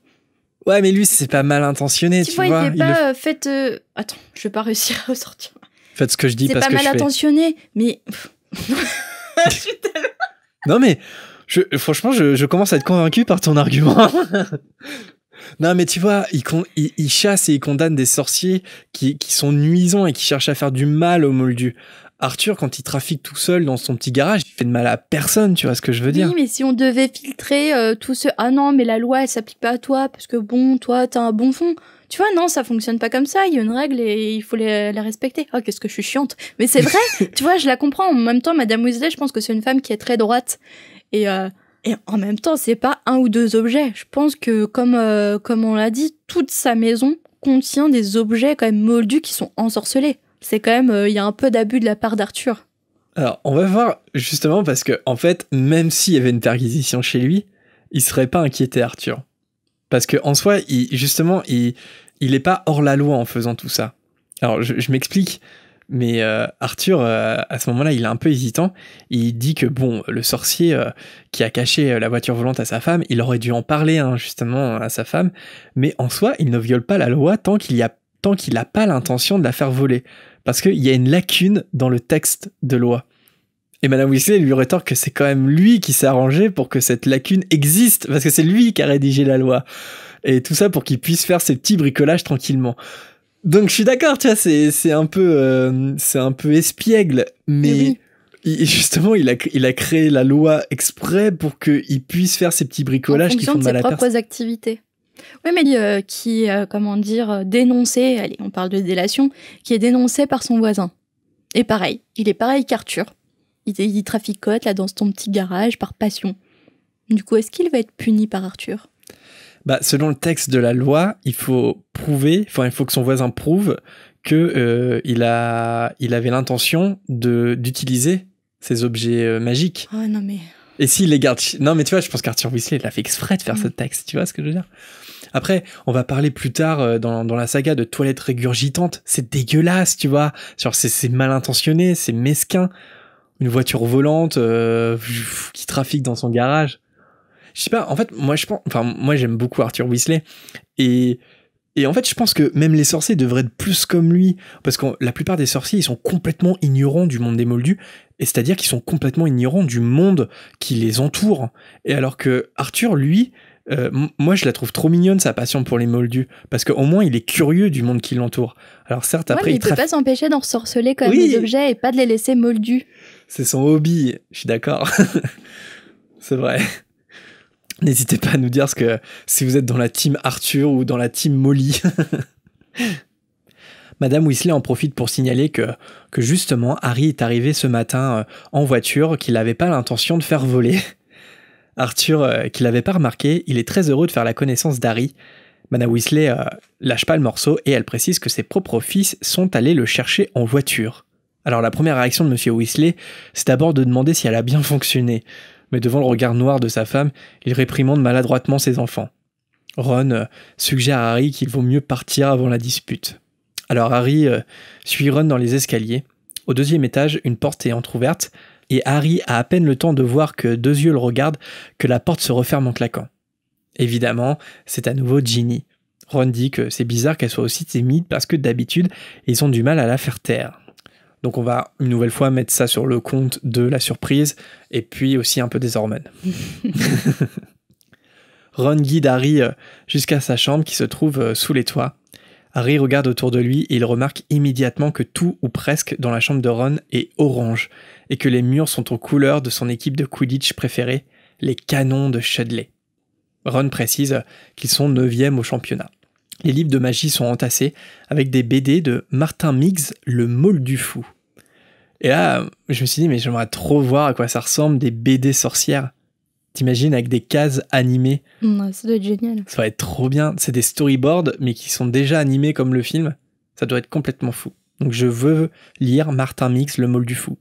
Ouais, mais lui, c'est pas mal intentionné, tu vois. Il fait pas faites... Attends, je vais pas réussir à ressortir. Faites ce que je dis parce que je fais. C'est pas mal intentionné, mais... Non, mais franchement, je commence à être convaincu par ton argument. Non, mais tu vois, il chasse et il condamne des sorciers qui sont nuisants et qui cherchent à faire du mal aux moldus. Arthur, quand il trafique tout seul dans son petit garage, il fait de mal à personne, tu vois ce que je veux dire? Oui, mais si on devait filtrer tout ce... Ah non, mais la loi, elle s'applique pas à toi, parce que bon, toi, t'as un bon fond. Tu vois, non, ça fonctionne pas comme ça, il y a une règle et il faut la respecter. Oh, qu'est-ce que je suis chiante. Mais c'est vrai, tu vois, je la comprends. En même temps, Madame Weasley, je pense que c'est une femme qui est très droite. Et en même temps, c'est pas 1 ou 2 objets. Je pense que, comme on l'a dit, toute sa maison contient des objets quand même moldus qui sont ensorcelés. C'est quand même, il y a un peu d'abus de la part d'Arthur. Alors, on va voir justement parce que, en fait, même s'il y avait une perquisition chez lui, il serait pas inquiété, Arthur. Parce que en soi, il est pas hors la loi en faisant tout ça. Alors, je m'explique, mais Arthur, à ce moment-là, il est un peu hésitant. Il dit que, bon, le sorcier qui a caché la voiture volante à sa femme, il aurait dû en parler, hein, justement, à sa femme. Mais en soi, il ne viole pas la loi tant qu'il n'a pas l'intention de la faire voler. Parce qu'il y a une lacune dans le texte de loi. Et Madame Weasley lui rétorque que c'est quand même lui qui s'est arrangé pour que cette lacune existe, parce que c'est lui qui a rédigé la loi. Et tout ça pour qu'il puisse faire ses petits bricolages tranquillement. Donc je suis d'accord, tu vois, c'est un peu espiègle, mais oui. Justement, il a créé la loi exprès pour qu'il puisse faire ses petits bricolages qui font de mal à personne. En fonction de ses propres activités. Oui, mais qui, dénoncé, allez, on parle de délation, qui est dénoncé par son voisin. Et pareil, il est pareil qu'Arthur. Il traficote là dans son petit garage par passion. Du coup, est-ce qu'il va être puni par Arthur ? Bah, selon le texte de la loi, il faut que son voisin prouve que il avait l'intention d'utiliser ces objets magiques. Oh non mais... Et s'il les garde... Non mais tu vois, je pense qu'Arthur Weasley il a fait exprès de faire ce texte, tu vois ce que je veux dire ? Après, on va parler plus tard dans la saga de toilettes régurgitantes. C'est dégueulasse, tu vois. Genre, c'est mal intentionné, c'est mesquin. Une voiture volante qui trafique dans son garage. Je sais pas, en fait, moi j'aime beaucoup Arthur Weasley. Et en fait, je pense que même les sorciers devraient être plus comme lui. Parce que la plupart des sorciers, ils sont complètement ignorants du monde des Moldus. Et c'est-à-dire qu'ils sont complètement ignorants du monde qui les entoure. Et alors que Arthur, lui... moi je la trouve trop mignonne sa passion pour les Moldus parce qu'au moins il est curieux du monde qui l'entoure. Alors certes après mais il peut pas s'empêcher d'ensorceler quand même les objets et pas de les laisser moldus. C'est son hobby, je suis d'accord. C'est vrai. N'hésitez pas à nous dire si vous êtes dans la team Arthur ou dans la team Molly. Madame Weasley en profite pour signaler que justement Harry est arrivé ce matin en voiture qu'il n'avait pas l'intention de faire voler. Arthur, qui l'avait pas remarqué, il est très heureux de faire la connaissance d'Harry. Madame Weasley lâche pas le morceau et elle précise que ses propres fils sont allés le chercher en voiture. Alors la première réaction de Monsieur Weasley, c'est d'abord de demander si elle a bien fonctionné. Mais devant le regard noir de sa femme, il réprimande maladroitement ses enfants. Ron suggère à Harry qu'il vaut mieux partir avant la dispute. Alors Harry suit Ron dans les escaliers. Au 2e étage, une porte est entrouverte. Et Harry a à peine le temps de voir que 2 yeux le regardent que la porte se referme en claquant. Évidemment, c'est à nouveau Ginny. Ron dit que c'est bizarre qu'elle soit aussi timide parce que d'habitude, ils ont du mal à la faire taire. Donc on va une nouvelle fois mettre ça sur le compte de la surprise et puis aussi un peu des hormones. Ron guide Harry jusqu'à sa chambre qui se trouve sous les toits. Harry regarde autour de lui et il remarque immédiatement que tout ou presque dans la chambre de Ron est orange et que les murs sont aux couleurs de son équipe de Quidditch préférée, les Canons de Chudley. Ron précise qu'ils sont 9e au championnat. Les livres de magie sont entassés avec des BD de Martin Miggs, le Moldu fou. Et là, je me suis dit, mais j'aimerais trop voir à quoi ça ressemble des BD sorcières. T'imagines avec des cases animées. Ça doit être génial. Ça va être trop bien. C'est des storyboards, mais qui sont déjà animés comme le film. Ça doit être complètement fou. Donc je veux lire Martin Miggs, le Moldu fou.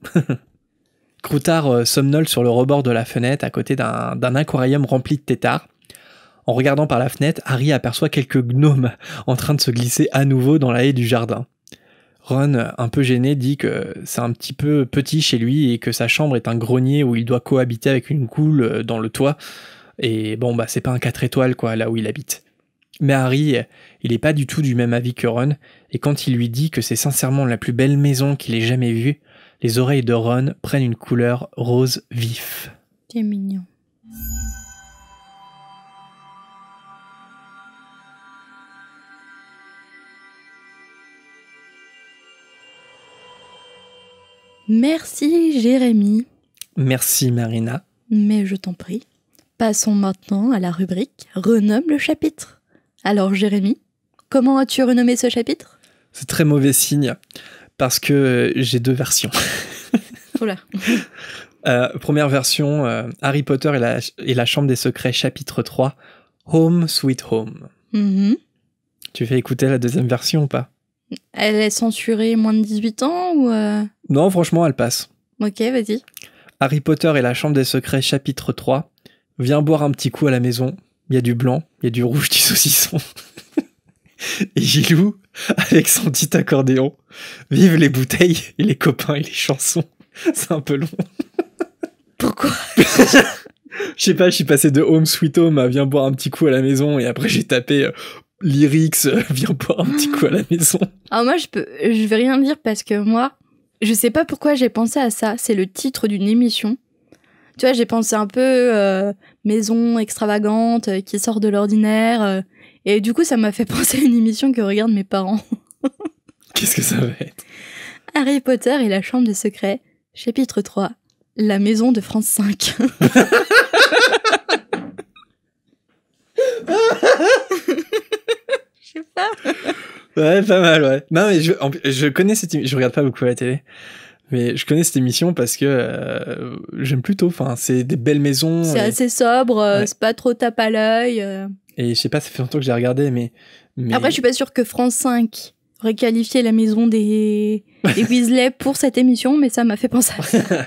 Croutard somnole sur le rebord de la fenêtre à côté d'un aquarium rempli de têtards. En regardant par la fenêtre, Harry aperçoit quelques gnomes en train de se glisser à nouveau dans la haie du jardin. Ron, un peu gêné, dit que c'est un petit peu petit chez lui et que sa chambre est un grenier où il doit cohabiter avec une goule dans le toit. Et bon, c'est pas un 4 étoiles, quoi, là où il habite. Mais Harry, il est pas du tout du même avis que Ron, et quand il lui dit que c'est sincèrement la plus belle maison qu'il ait jamais vue, les oreilles de Ron prennent une couleur rose vif. C'est mignon. Merci Jérémy. Merci Marina. Mais je t'en prie. Passons maintenant à la rubrique « Renomme le chapitre ». Alors Jérémy, comment as-tu renommé ce chapitre ? C'est très mauvais signe, parce que j'ai 2 versions. Oula. Première version, Harry Potter et la Chambre des Secrets, chapitre 3, Home Sweet Home. Mm-hmm. Tu fais écouter la 2e version ou pas ? Elle est censurée moins de 18 ans ou Non, franchement, elle passe. Ok, vas-y. Harry Potter et la Chambre des Secrets, chapitre 3. Viens boire un petit coup à la maison. Il y a du blanc, il y a du rouge, du saucisson. Et Gilou, avec son petit accordéon. Vive les bouteilles et les copains et les chansons. C'est un peu long. Pourquoi? Je sais pas, je suis passé de Home Sweet Home à Viens boire un petit coup à la maison et après j'ai tapé lyrics, Viens boire un petit coup à la maison. Alors moi, je vais rien dire parce que moi, je sais pas pourquoi j'ai pensé à ça. C'est le titre d'une émission. Tu vois, j'ai pensé un peu maison extravagante qui sort de l'ordinaire. Et du coup, ça m'a fait penser à une émission que regardent mes parents. Qu'est-ce que ça va être? Harry Potter et la Chambre des Secrets, chapitre 3. La maison de France 5. Je sais pas. Ouais, pas mal, ouais. Non, mais je connais cette émission. Je regarde pas beaucoup la télé. Mais je connais cette émission parce que j'aime plutôt. Enfin, c'est des belles maisons. C'est assez sobre, ouais. C'est pas trop tape à l'œil. Et je sais pas, ça fait longtemps que j'ai regardé, mais... Après, je suis pas sûre que France 5 aurait qualifié la maison des Weasley pour cette émission, mais ça m'a fait penser à ça.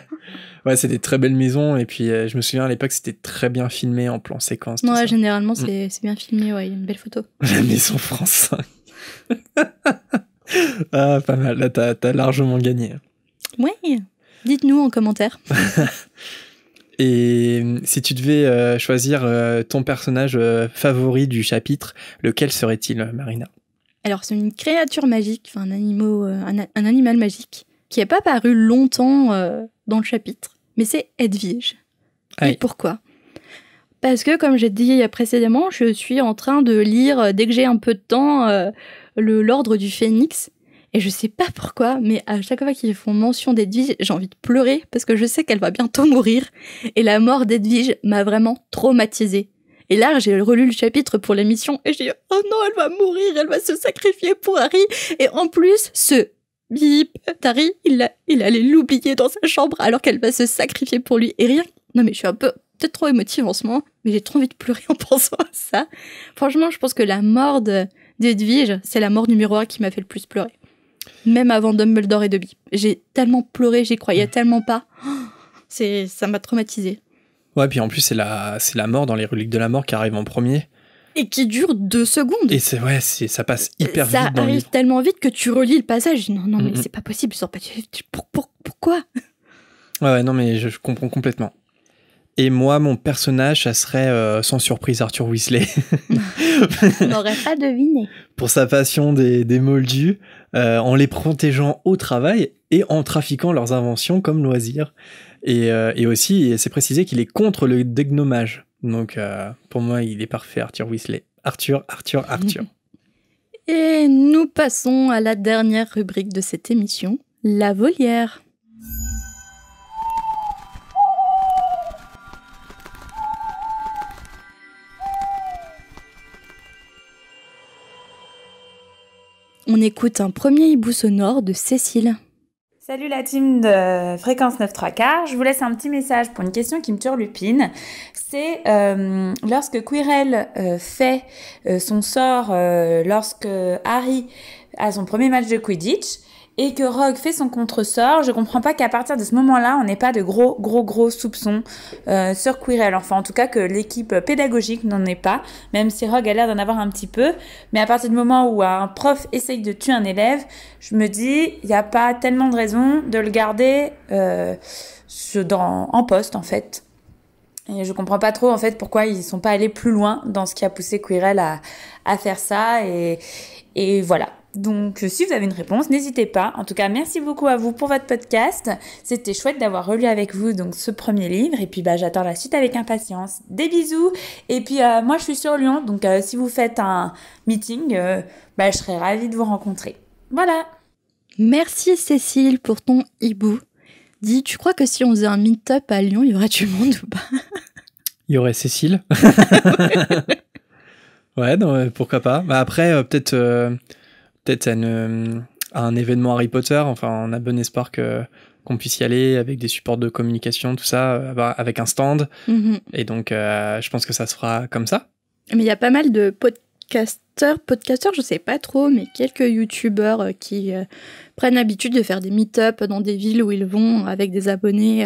Ouais, c'est des très belles maisons, et puis je me souviens à l'époque, c'était très bien filmé en plan séquence. Ouais, ça. Généralement, c'est bien filmé, ouais, il y a une belle photo. La maison France 5. Ah, pas mal, là, t'as largement gagné. Ouais, dites-nous en commentaire. Et si tu devais choisir ton personnage favori du chapitre, lequel serait-il, Marina? Alors, c'est une créature magique, enfin un animal magique, qui n'est pas paru longtemps dans le chapitre, mais c'est Edwige. Aïe. Et pourquoi? Parce que, comme j'ai dit précédemment, je suis en train de lire, dès que j'ai un peu de temps, l'Ordre du Phénix. Et je sais pas pourquoi, mais à chaque fois qu'ils font mention d'Edwige, j'ai envie de pleurer parce que je sais qu'elle va bientôt mourir. Et la mort d'Edwige m'a vraiment traumatisée. Et là, j'ai relu le chapitre pour l'émission et j'ai dit « Oh non, elle va mourir, elle va se sacrifier pour Harry !» Et en plus, ce bip d'Harry, il allait l'oublier dans sa chambre alors qu'elle va se sacrifier pour lui. Et rien... Non mais je suis un peu peut-être trop émotive en ce moment, mais j'ai trop envie de pleurer en pensant à ça. Franchement, je pense que la mort d'Edwige, c'est la mort numéro 1 qui m'a fait le plus pleurer. Même avant Dumbledore et Dobby. J'ai tellement pleuré, j'y croyais tellement pas. Ça m'a traumatisée. Ouais, puis en plus, c'est la mort dans les reliques de la mort qui arrive en premier. Et qui dure 2 secondes. Et ça passe hyper vite dans le livre. Ça arrive tellement vite que tu relis le passage. Non, mais c'est pas possible. Pourquoi? Ouais, non, mais je comprends complètement. Et moi, mon personnage, ça serait, sans surprise, Arthur Weasley. On n'aurait pas deviné. Pour sa passion des moldus, en les protégeant au travail et en trafiquant leurs inventions comme loisirs. Et aussi, c'est précisé qu'il est contre le dégnommage. Donc, pour moi, il est parfait, Arthur Weasley. Arthur. Et nous passons à la dernière rubrique de cette émission, la volière. On écoute un premier hibou sonore de Cécile. Salut la team de Fréquence 9 3 quarts, je vous laisse un petit message pour une question qui me turlupine. C'est lorsque Quirrell fait son sort lorsque Harry a son premier match de Quidditch et que Rogue fait son contre-sort, je comprends pas qu'à partir de ce moment-là, on n'ait pas de gros soupçons sur Quirrell. Enfin, en tout cas, que l'équipe pédagogique n'en ait pas, même si Rogue a l'air d'en avoir un petit peu. Mais à partir du moment où un prof essaye de tuer un élève, je me dis, il n'y a pas tellement de raison de le garder en poste, en fait. Et je comprends pas trop, en fait, pourquoi ils sont pas allés plus loin dans ce qui a poussé Quirrell à faire ça. Et voilà. Donc, si vous avez une réponse, n'hésitez pas. En tout cas, merci beaucoup à vous pour votre podcast. C'était chouette d'avoir relu avec vous donc ce premier livre. Et puis, j'attends la suite avec impatience. Des bisous. Et puis, moi, je suis sur Lyon. Donc, si vous faites un meeting, je serais ravie de vous rencontrer. Voilà. Merci Cécile pour ton hibou. Dis, tu crois que si on faisait un meet-up à Lyon, il y aurait du monde ou pas? Il y aurait Cécile. Ouais, non, pourquoi pas. Après, peut-être à un événement Harry Potter. Enfin, on a bon espoir qu'on puisse y aller avec des supports de communication, tout ça, avec un stand. Et donc, je pense que ça se fera comme ça. Mais il y a pas mal de podcasteurs, je sais pas trop, mais quelques youtubeurs qui prennent l'habitude de faire des meet-up dans des villes où ils vont avec des abonnés.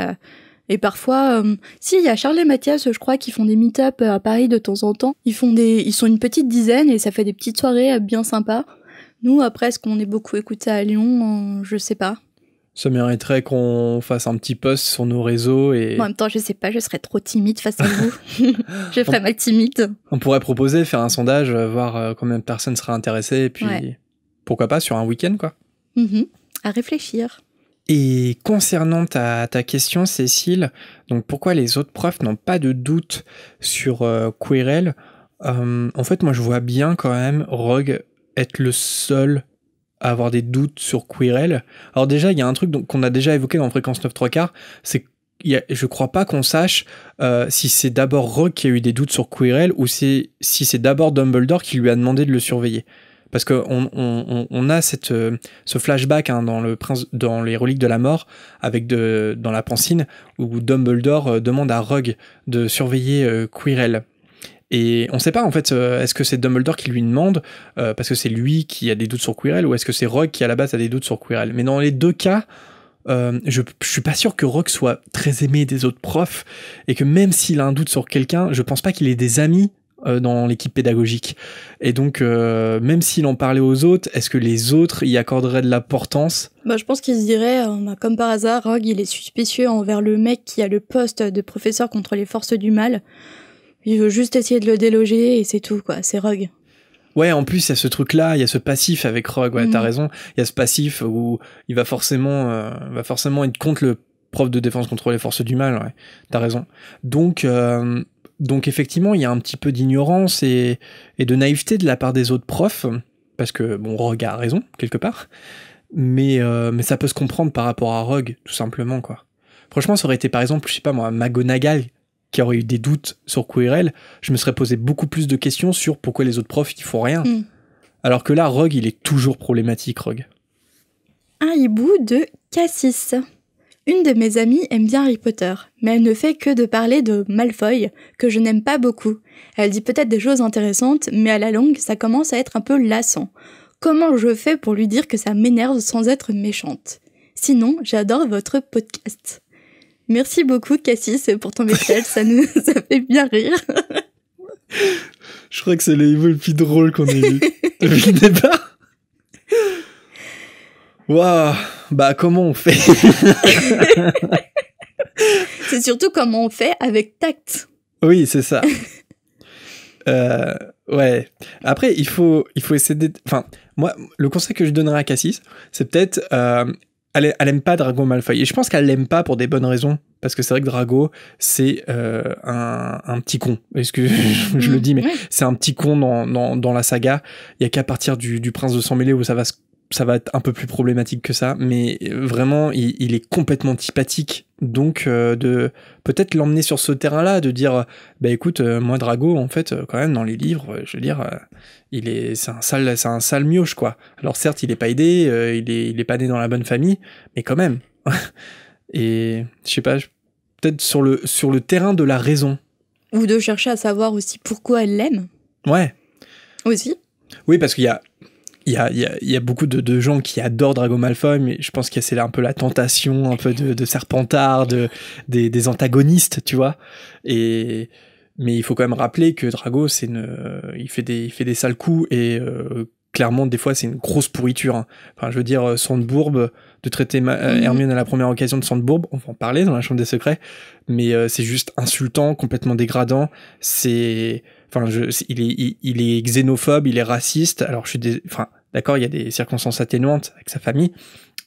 Et parfois, il y a Charles et Mathias, je crois, qui font des meet-up à Paris de temps en temps. Ils sont une petite dizaine et ça fait des petites soirées bien sympas. Nous, après, est-ce qu'on est beaucoup écoutés à Lyon ? Je sais pas. Ça mériterait qu'on fasse un petit post sur nos réseaux et... En même temps, je sais pas, je serais trop timide face à vous. Je ferais mal timide. On pourrait proposer, faire un sondage, voir combien de personnes seraient intéressées, et puis pourquoi pas sur un week-end, quoi. À réfléchir. Et concernant ta question, Cécile, donc pourquoi les autres profs n'ont pas de doute sur Quirrell ? En fait, moi, je vois bien quand même Rogue être le seul à avoir des doutes sur Quirrell. Alors déjà, il y a un truc qu'on a déjà évoqué dans Fréquence 9 3/4, c'est je crois pas qu'on sache si c'est d'abord Rogue qui a eu des doutes sur Quirrell ou si c'est d'abord Dumbledore qui lui a demandé de le surveiller. Parce qu'on a ce flashback dans les Reliques de la Mort, dans la Pancine, où Dumbledore demande à Rogue de surveiller Quirrell. Et on sait pas en fait, est-ce que c'est Dumbledore qui lui demande parce que c'est lui qui a des doutes sur Quirrell, ou est-ce que c'est Rogue qui à la base a des doutes sur Quirrell. Mais dans les deux cas, je suis pas sûr que Rogue soit très aimé des autres profs, et que même s'il a un doute sur quelqu'un, je pense pas qu'il ait des amis dans l'équipe pédagogique. Et donc même s'il en parlait aux autres, est-ce que les autres y accorderaient de l'importance ? Je pense qu'il se dirait, comme par hasard, Rogue il est suspicieux envers le mec qui a le poste de professeur contre les forces du mal. Il veut juste essayer de le déloger et c'est tout, quoi. C'est Rogue. Ouais, en plus, il y a ce truc-là, il y a ce passif avec Rogue, ouais, t'as raison. Il y a ce passif où il va forcément être contre le prof de défense contre les forces du mal, ouais. T'as raison. Donc effectivement, il y a un petit peu d'ignorance et de naïveté de la part des autres profs, parce que, bon, Rogue a raison, quelque part, mais ça peut se comprendre par rapport à Rogue, tout simplement, quoi. Franchement, ça aurait été, par exemple, je sais pas moi, McGonagall, qui aurait eu des doutes sur Quirrell, je me serais posé beaucoup plus de questions sur pourquoi les autres profs ils font rien. Alors que là, Rogue, il est toujours problématique, Rogue. Un hibou de Cassis. Une de mes amies aime bien Harry Potter, mais elle ne fait que de parler de Malfoy, que je n'aime pas beaucoup. Elle dit peut-être des choses intéressantes, mais à la longue, ça commence à être un peu lassant. Comment je fais pour lui dire que ça m'énerve sans être méchante ? Sinon, j'adore votre podcast. Merci beaucoup, Cassis, pour ton message, ça fait bien rire. Je crois que c'est le hibou le plus drôle qu'on ait eu depuis le départ. Waouh, comment on fait ? C'est surtout comment on fait avec tact. Oui, c'est ça. Ouais. Après, il faut essayer d'être... Enfin, moi, le conseil que je donnerais à Cassis, c'est peut-être... Elle aime pas Drago Malfoy. Et je pense qu'elle l'aime pas pour des bonnes raisons. Parce que c'est vrai que Drago, c'est un petit con. Excusez, je le dis, mais c'est un petit con dans la saga. Il y a qu'à partir du Prince de Sang Mêlé où ça va être un peu plus problématique que ça. Mais vraiment, il est complètement antipathique. Donc, de peut-être l'emmener sur ce terrain-là, de dire, écoute, moi Drago, en fait, quand même, dans les livres, je veux dire... c'est un sale mioche, quoi. Alors certes, il est pas aidé, il est pas né dans la bonne famille, mais quand même. Et je sais pas, peut-être sur le terrain de la raison. Ou de chercher à savoir aussi pourquoi elle l'aime. Ouais. Aussi. Oui, parce qu'il y a beaucoup de gens qui adorent Drago Malfoy, mais je pense que c'est un peu la tentation, un peu de Serpentard, des antagonistes, tu vois. Mais il faut quand même rappeler que Drago, il fait des sales coups et clairement, des fois, c'est une grosse pourriture. Hein. Enfin, je veux dire, Sandbourbe, de traiter Hermione à la première occasion de Sandbourbe, on va en parler dans la Chambre des Secrets, mais c'est juste insultant, complètement dégradant. Il est xénophobe, il est raciste. Alors, d'accord, il y a des circonstances atténuantes avec sa famille,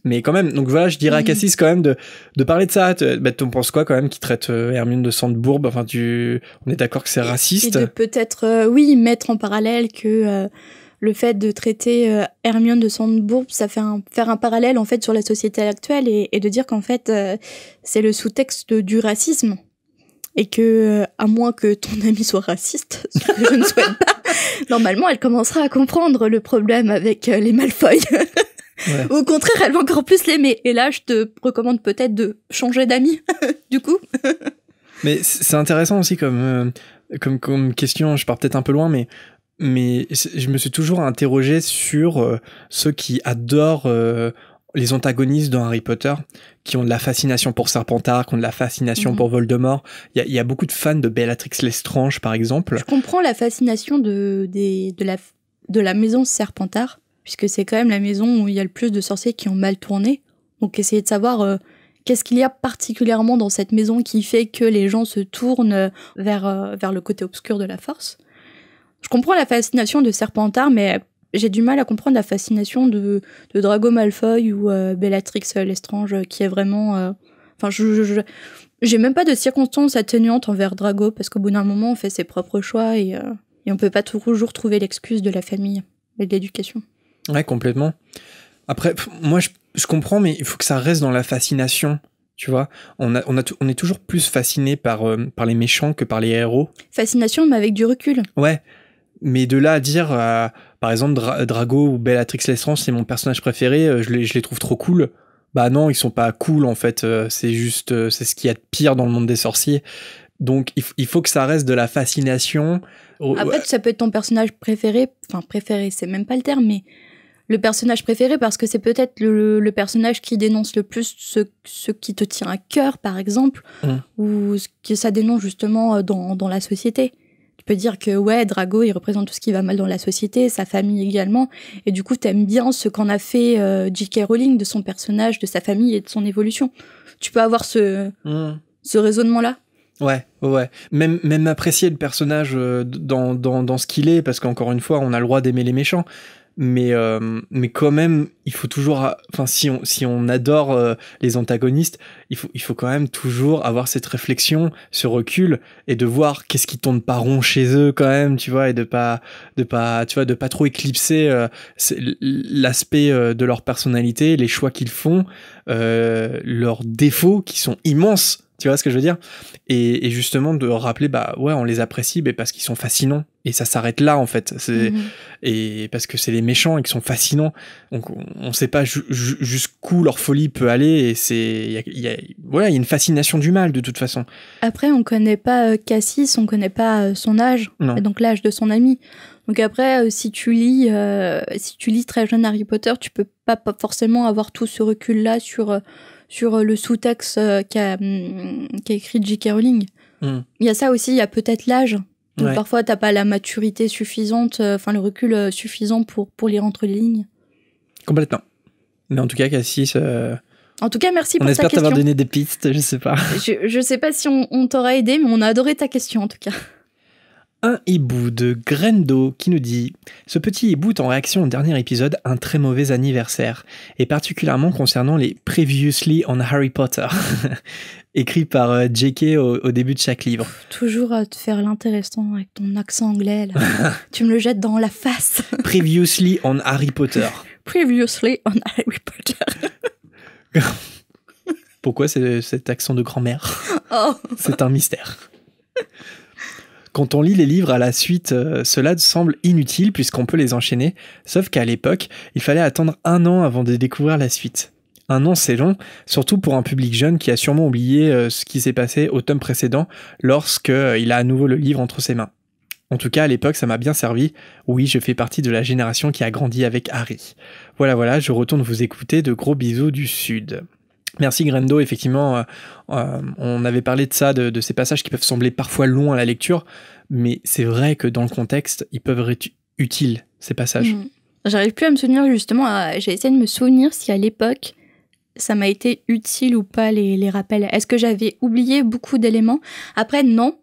mais quand même, donc voilà, je dirais à Cassis quand même de parler de ça. T'en penses quoi quand même qui traite Hermione de Sandbourbe ? Enfin, on est d'accord que c'est raciste. Et de peut-être, mettre en parallèle que le fait de traiter Hermione de Sandbourbe, ça fait faire un parallèle en fait sur la société actuelle et de dire qu'en fait c'est le sous-texte du racisme et que à moins que ton ami soit raciste, ce que je ne souhaite pas, normalement elle commencera à comprendre le problème avec les Malfoy. Ouais. Au contraire, elle va encore plus l'aimer. Et là, je te recommande peut-être de changer d'amis, du coup. Mais c'est intéressant aussi comme question, je pars peut-être un peu loin, mais je me suis toujours interrogé sur ceux qui adorent les antagonistes dans Harry Potter, qui ont de la fascination pour Serpentard, qui ont de la fascination pour Voldemort. Il y a beaucoup de fans de Bellatrix Lestrange, par exemple. Je comprends la fascination de la maison Serpentard, puisque c'est quand même la maison où il y a le plus de sorciers qui ont mal tourné. Donc essayer de savoir qu'est-ce qu'il y a particulièrement dans cette maison qui fait que les gens se tournent vers le côté obscur de la force. Je comprends la fascination de Serpentard, mais j'ai du mal à comprendre la fascination de Drago Malfoy ou Bellatrix Lestrange, qui est vraiment... j'ai même pas de circonstances atténuantes envers Drago, parce qu'au bout d'un moment, on fait ses propres choix et on peut pas toujours trouver l'excuse de la famille et de l'éducation. Ouais, complètement. Après, moi, je comprends, mais il faut que ça reste dans la fascination, tu vois. On est toujours plus fasciné par les méchants que par les héros. Fascination, mais avec du recul. Ouais, mais de là à dire, par exemple, Drago ou Bellatrix Lestrange, c'est mon personnage préféré, je les trouve trop cool. Bah non, ils sont pas cool, en fait. C'est juste, c'est ce qu'il y a de pire dans le monde des sorciers. Donc, il faut que ça reste de la fascination. Après, ça peut être ton personnage préféré. Enfin, préféré, c'est même pas le terme, mais le personnage préféré parce que c'est peut-être le personnage qui dénonce le plus ce qui te tient à cœur, par exemple, ou ce que ça dénonce justement dans la société. Tu peux dire que ouais, Drago, il représente tout ce qui va mal dans la société, sa famille également, et du coup, t'aimes bien ce qu'en a fait J.K. Rowling de son personnage, de sa famille et de son évolution. Tu peux avoir ce raisonnement-là. Ouais. Même apprécier le personnage dans ce qu'il est, parce qu'encore une fois, on a le droit d'aimer les méchants. Mais quand même, il faut toujours, enfin, si on adore les antagonistes, il faut quand même toujours avoir cette réflexion, ce recul, et de voir qu'est-ce qui tourne pas rond chez eux quand même, tu vois, et de pas trop éclipser l'aspect de leur personnalité, les choix qu'ils font, leurs défauts qui sont immenses. Tu vois ce que je veux dire ? Et justement de rappeler, bah ouais, on les apprécie parce qu'ils sont fascinants. Et ça s'arrête là, en fait. Et parce que c'est les méchants et qu'ils sont fascinants. Donc on sait pas jusqu'où leur folie peut aller. Et il y a une fascination du mal, de toute façon. Après, on connaît pas Cassis, on connaît pas son âge. Non. Et donc l'âge de son ami. Donc après, si tu lis très jeune Harry Potter, tu peux pas forcément avoir tout ce recul-là sur le sous-texte qu'a écrit J.K. Rowling. Il y a ça aussi, il y a peut-être l'âge. Donc parfois, t'as pas la maturité suffisante, le recul suffisant pour lire entre les lignes. Complètement. Mais en tout cas, Cassis... En tout cas, merci pour ta question. On espère t'avoir donné des pistes, je sais pas. Je sais pas si on t'aura aidé, mais on a adoré ta question, en tout cas. Un hibou de Grendo qui nous dit « Ce petit hibou est en réaction au dernier épisode, un très mauvais anniversaire, et particulièrement concernant les « Previously on Harry Potter », écrit par J.K. au début de chaque livre. Toujours à te faire l'intéressant avec ton accent anglais, là. Tu me le jettes dans la face. « Previously on Harry Potter ». « Previously on Harry Potter ». Pourquoi cet accent de grand-mère ? C'est un mystère. Quand on lit les livres à la suite, cela semble inutile puisqu'on peut les enchaîner, sauf qu'à l'époque, il fallait attendre 1 an avant de découvrir la suite. 1 an, c'est long, surtout pour un public jeune qui a sûrement oublié ce qui s'est passé au tome précédent lorsqu'il a à nouveau le livre entre ses mains. En tout cas, à l'époque, ça m'a bien servi. Oui, je fais partie de la génération qui a grandi avec Harry. Voilà, je retourne vous écouter. De gros bisous du Sud. Merci Grendo, effectivement, on avait parlé de ça, de ces passages qui peuvent sembler parfois longs à la lecture, mais c'est vrai que dans le contexte, ils peuvent être utiles, ces passages. J'arrive plus à me souvenir justement, j'ai essayé de me souvenir si à l'époque, ça m'a été utile ou pas les rappels. Est-ce que j'avais oublié beaucoup d'éléments ? Après, non,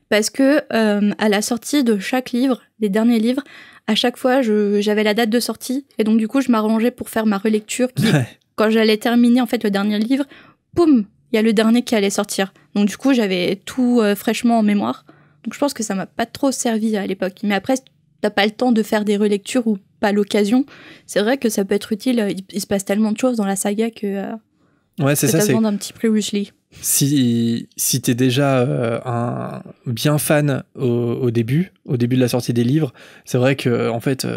parce que à la sortie de chaque livre, les derniers livres, à chaque fois, j'avais la date de sortie, et donc du coup, je m'arrangeais pour faire ma relecture qui... Quand j'allais terminer en fait le dernier livre, boum, il y a le dernier qui allait sortir. Donc du coup, j'avais tout fraîchement en mémoire. Donc je pense que ça m'a pas trop servi à l'époque. Mais après, t'as pas le temps de faire des relectures ou pas l'occasion. C'est vrai que ça peut être utile. Il se passe tellement de choses dans la saga que Ouais, c'est que ça. t'as besoin d'un petit previously. Si t'es déjà un bien fan au début de la sortie des livres, c'est vrai que en fait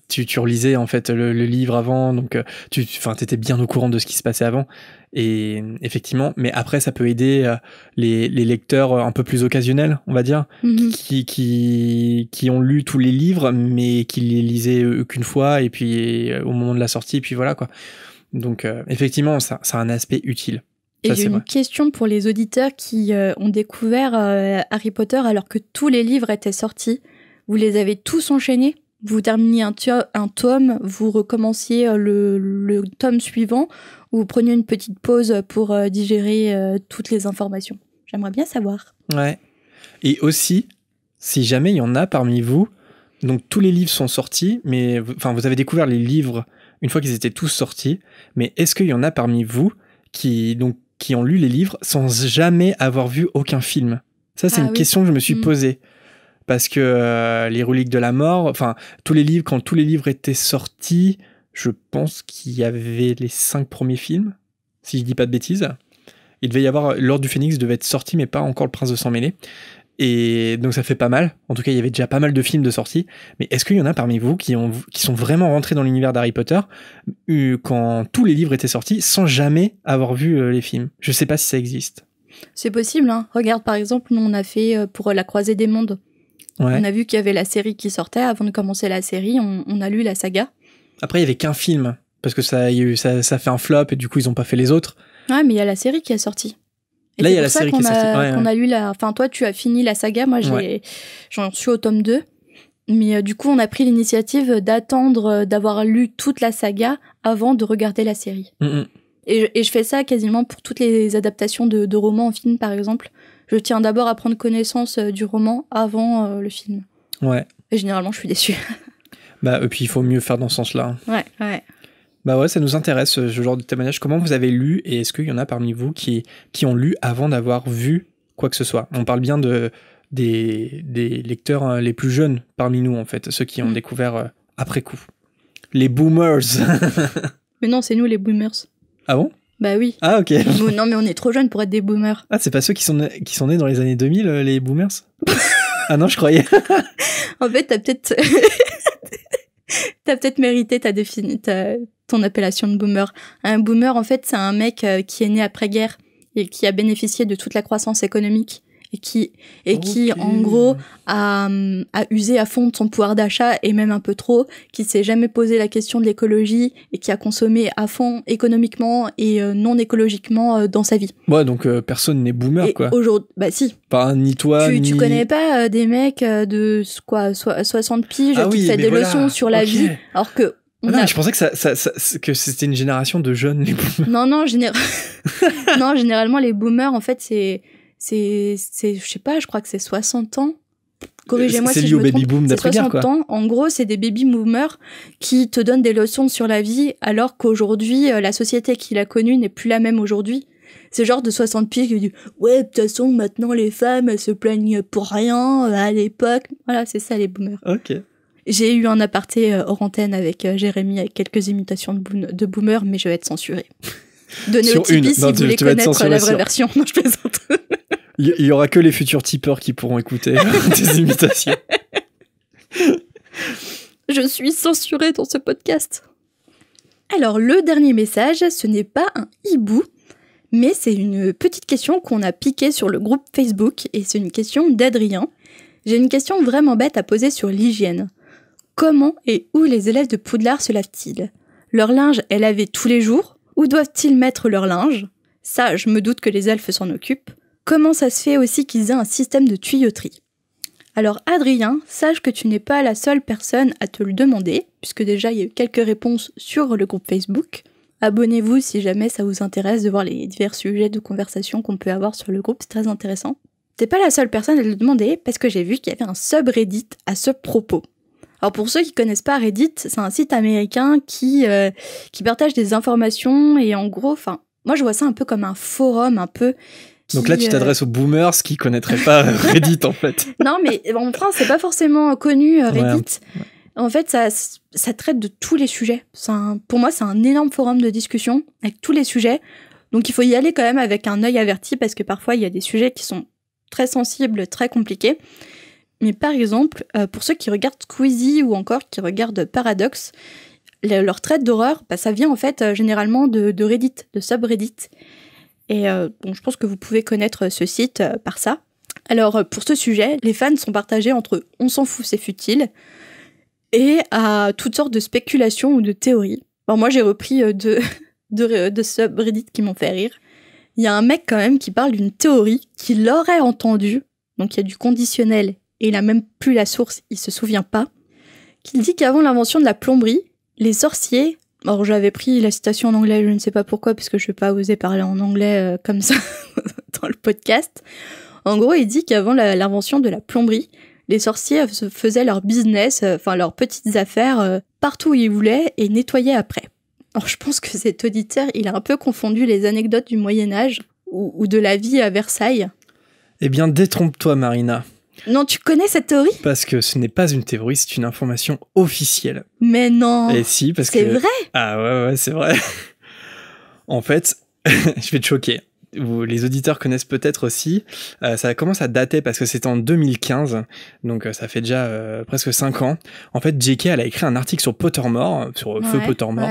tu relisais en fait le livre avant, donc t'étais bien au courant de ce qui se passait avant. Et effectivement, mais après ça peut aider les lecteurs un peu plus occasionnels, on va dire, qui ont lu tous les livres mais qui les lisaient qu'une fois et puis au moment de la sortie, et puis voilà quoi. Donc effectivement, ça a un aspect utile. Et j'ai une question pour les auditeurs qui ont découvert Harry Potter alors que tous les livres étaient sortis. Vous les avez tous enchaînés? Vous terminiez un tome, vous recommenciez le tome suivant, ou vous preniez une petite pause pour digérer toutes les informations? J'aimerais bien savoir. Ouais. Et aussi, si jamais il y en a parmi vous, donc tous les livres sont sortis, mais vous avez découvert les livres une fois qu'ils étaient tous sortis, mais est-ce qu'il y en a parmi vous qui ont lu les livres sans jamais avoir vu aucun film? Ça, c'est une question que je me suis posée. Parce que les Reliques de la Mort, quand tous les livres étaient sortis, je pense qu'il y avait les 5 premiers films, si je dis pas de bêtises. Il devait y avoir L'Ordre du Phénix devait être sorti, mais pas encore Le Prince de Sang Mêlé. Et donc ça fait pas mal. En tout cas, il y avait déjà pas mal de films de sortie. Mais est-ce qu'il y en a parmi vous qui sont vraiment rentrés dans l'univers d'Harry Potter quand tous les livres étaient sortis sans jamais avoir vu les films? Je sais pas si ça existe. C'est possible, hein. Regarde, par exemple, nous on a fait pour La Croisée des Mondes. Ouais. On a vu qu'il y avait la série qui sortait. Avant de commencer la série, on a lu la saga. Après, il y avait qu'un film parce que ça fait un flop et du coup ils ont pas fait les autres. Ouais, mais il y a la série qui est sortie. Et là, il y a la série qui est sortie. On a lu toi, tu as fini la saga. Moi, j'en suis au tome 2. Mais du coup, on a pris l'initiative d'attendre d'avoir lu toute la saga avant de regarder la série. Et je fais ça quasiment pour toutes les adaptations de romans en film, par exemple. Je tiens d'abord à prendre connaissance du roman avant le film. Ouais. Et généralement, je suis déçue. Et puis, il faut mieux faire dans ce sens-là. Ouais. Ouais, ça nous intéresse, ce genre de témoignage. Comment vous avez lu, et est-ce qu'il y en a parmi vous qui ont lu avant d'avoir vu quoi que ce soit? On parle bien des lecteurs les plus jeunes parmi nous, en fait, ceux qui ont découvert après coup. Les boomers. Mais non, c'est nous les boomers. Ah bon? Bah oui. Ah ok. Non, mais on est trop jeunes pour être des boomers. Ah, c'est pas ceux qui sont nés dans les années 2000, les boomers? Ah non, je croyais. En fait, t'as peut-être mérité ton appellation de boomer. Un boomer, en fait, c'est un mec qui est né après-guerre et qui a bénéficié de toute la croissance économique et qui en gros, a usé à fond de son pouvoir d'achat et même un peu trop, qui s'est jamais posé la question de l'écologie et qui a consommé à fond économiquement et non écologiquement dans sa vie. Ouais, donc personne n'est boomer, et quoi. Aujourd'hui, bah si. Pas ni toi, Tu connais pas des mecs de 60 piges qui te font des leçons sur la vie, alors que non, je pensais que c'était une génération de jeunes, les boomers. Non, généralement, les boomers, en fait, c'est, je sais pas, je crois que c'est 60 ans. Corrigez-moi si je me trompe. C'est lié au baby-boom d'après-guerre, quoi. 60 ans. En gros, c'est des baby-boomers qui te donnent des leçons sur la vie, alors qu'aujourd'hui, la société qu'il a connue n'est plus la même aujourd'hui. C'est genre de 60 piges qui dit « Ouais, de toute façon, maintenant, les femmes, elles se plaignent pour rien, à l'époque. » Voilà, c'est ça, les boomers. Ok. J'ai eu un aparté hors antenne avec Jérémy, avec quelques imitations de boomers, mais je vais être censurée. Donnez au Tipeee si vous voulez connaître la vraie version. Non, je plaisante. Il y aura que les futurs tipeurs qui pourront écouter tes imitations. Je suis censurée dans ce podcast. Alors, le dernier message, ce n'est pas un hibou, mais c'est une petite question qu'on a piquée sur le groupe Facebook, et c'est une question d'Adrien. J'ai une question vraiment bête à poser sur l'hygiène. Comment et où les élèves de Poudlard se lavent-ils? Leur linge est lavé tous les jours? Où doivent-ils mettre leur linge? Ça, je me doute que les elfes s'en occupent. Comment ça se fait aussi qu'ils aient un système de tuyauterie? Alors Adrien, sache que tu n'es pas la seule personne à te le demander, puisque déjà il y a eu quelques réponses sur le groupe Facebook. Abonnez-vous si jamais ça vous intéresse de voir les divers sujets de conversation qu'on peut avoir sur le groupe, c'est très intéressant. T'es pas la seule personne à le demander, parce que j'ai vu qu'il y avait un subreddit à ce propos. Alors pour ceux qui connaissent pas Reddit, c'est un site américain qui partage des informations et en gros, moi je vois ça un peu comme un forum un peu. Donc là tu t'adresses aux boomers qui connaîtraient pas Reddit en fait. Non mais en France c'est pas forcément connu Reddit. Ouais. En fait ça traite de tous les sujets. Pour moi c'est un énorme forum de discussion avec tous les sujets. Donc il faut y aller quand même avec un œil averti parce que parfois il y a des sujets qui sont très sensibles, très compliqués. Mais par exemple, pour ceux qui regardent Squeezie ou encore qui regardent Paradox, leur traite d'horreur, ça vient en fait généralement de Reddit, de subreddit. Et je pense que vous pouvez connaître ce site par ça. Alors pour ce sujet, les fans sont partagés entre « on s'en fout, c'est futile » et à toutes sortes de spéculations ou de théories. Alors moi j'ai repris de subreddit qui m'ont fait rire. Il y a un mec quand même qui parle d'une théorie qu'il aurait entendue, donc il y a du conditionnel et il a même plus la source, il se souvient pas, qu'il dit qu'avant l'invention de la plomberie, les sorciers, alors j'avais pris la citation en anglais, je ne sais pas pourquoi, parce que je vais pas oser parler en anglais comme ça dans le podcast. En gros, il dit qu'avant l'invention de la plomberie, les sorciers faisaient leur business, leurs petites affaires partout où ils voulaient et nettoyaient après. Alors je pense que cet auditeur, il a un peu confondu les anecdotes du Moyen-Âge ou de la vie à Versailles. Eh bien, détrompe-toi, Marina. Non, tu connais cette théorie ? Parce que ce n'est pas une théorie, c'est une information officielle. Mais non. Et si, parce que... C'est vrai ? Ah ouais, c'est vrai. En fait, je vais te choquer. Les auditeurs connaissent peut-être aussi. Ça commence à dater parce que c'était en 2015, donc ça fait déjà presque 5 ans. En fait, J.K. elle a écrit un article sur Pottermore, sur Feu Pottermore,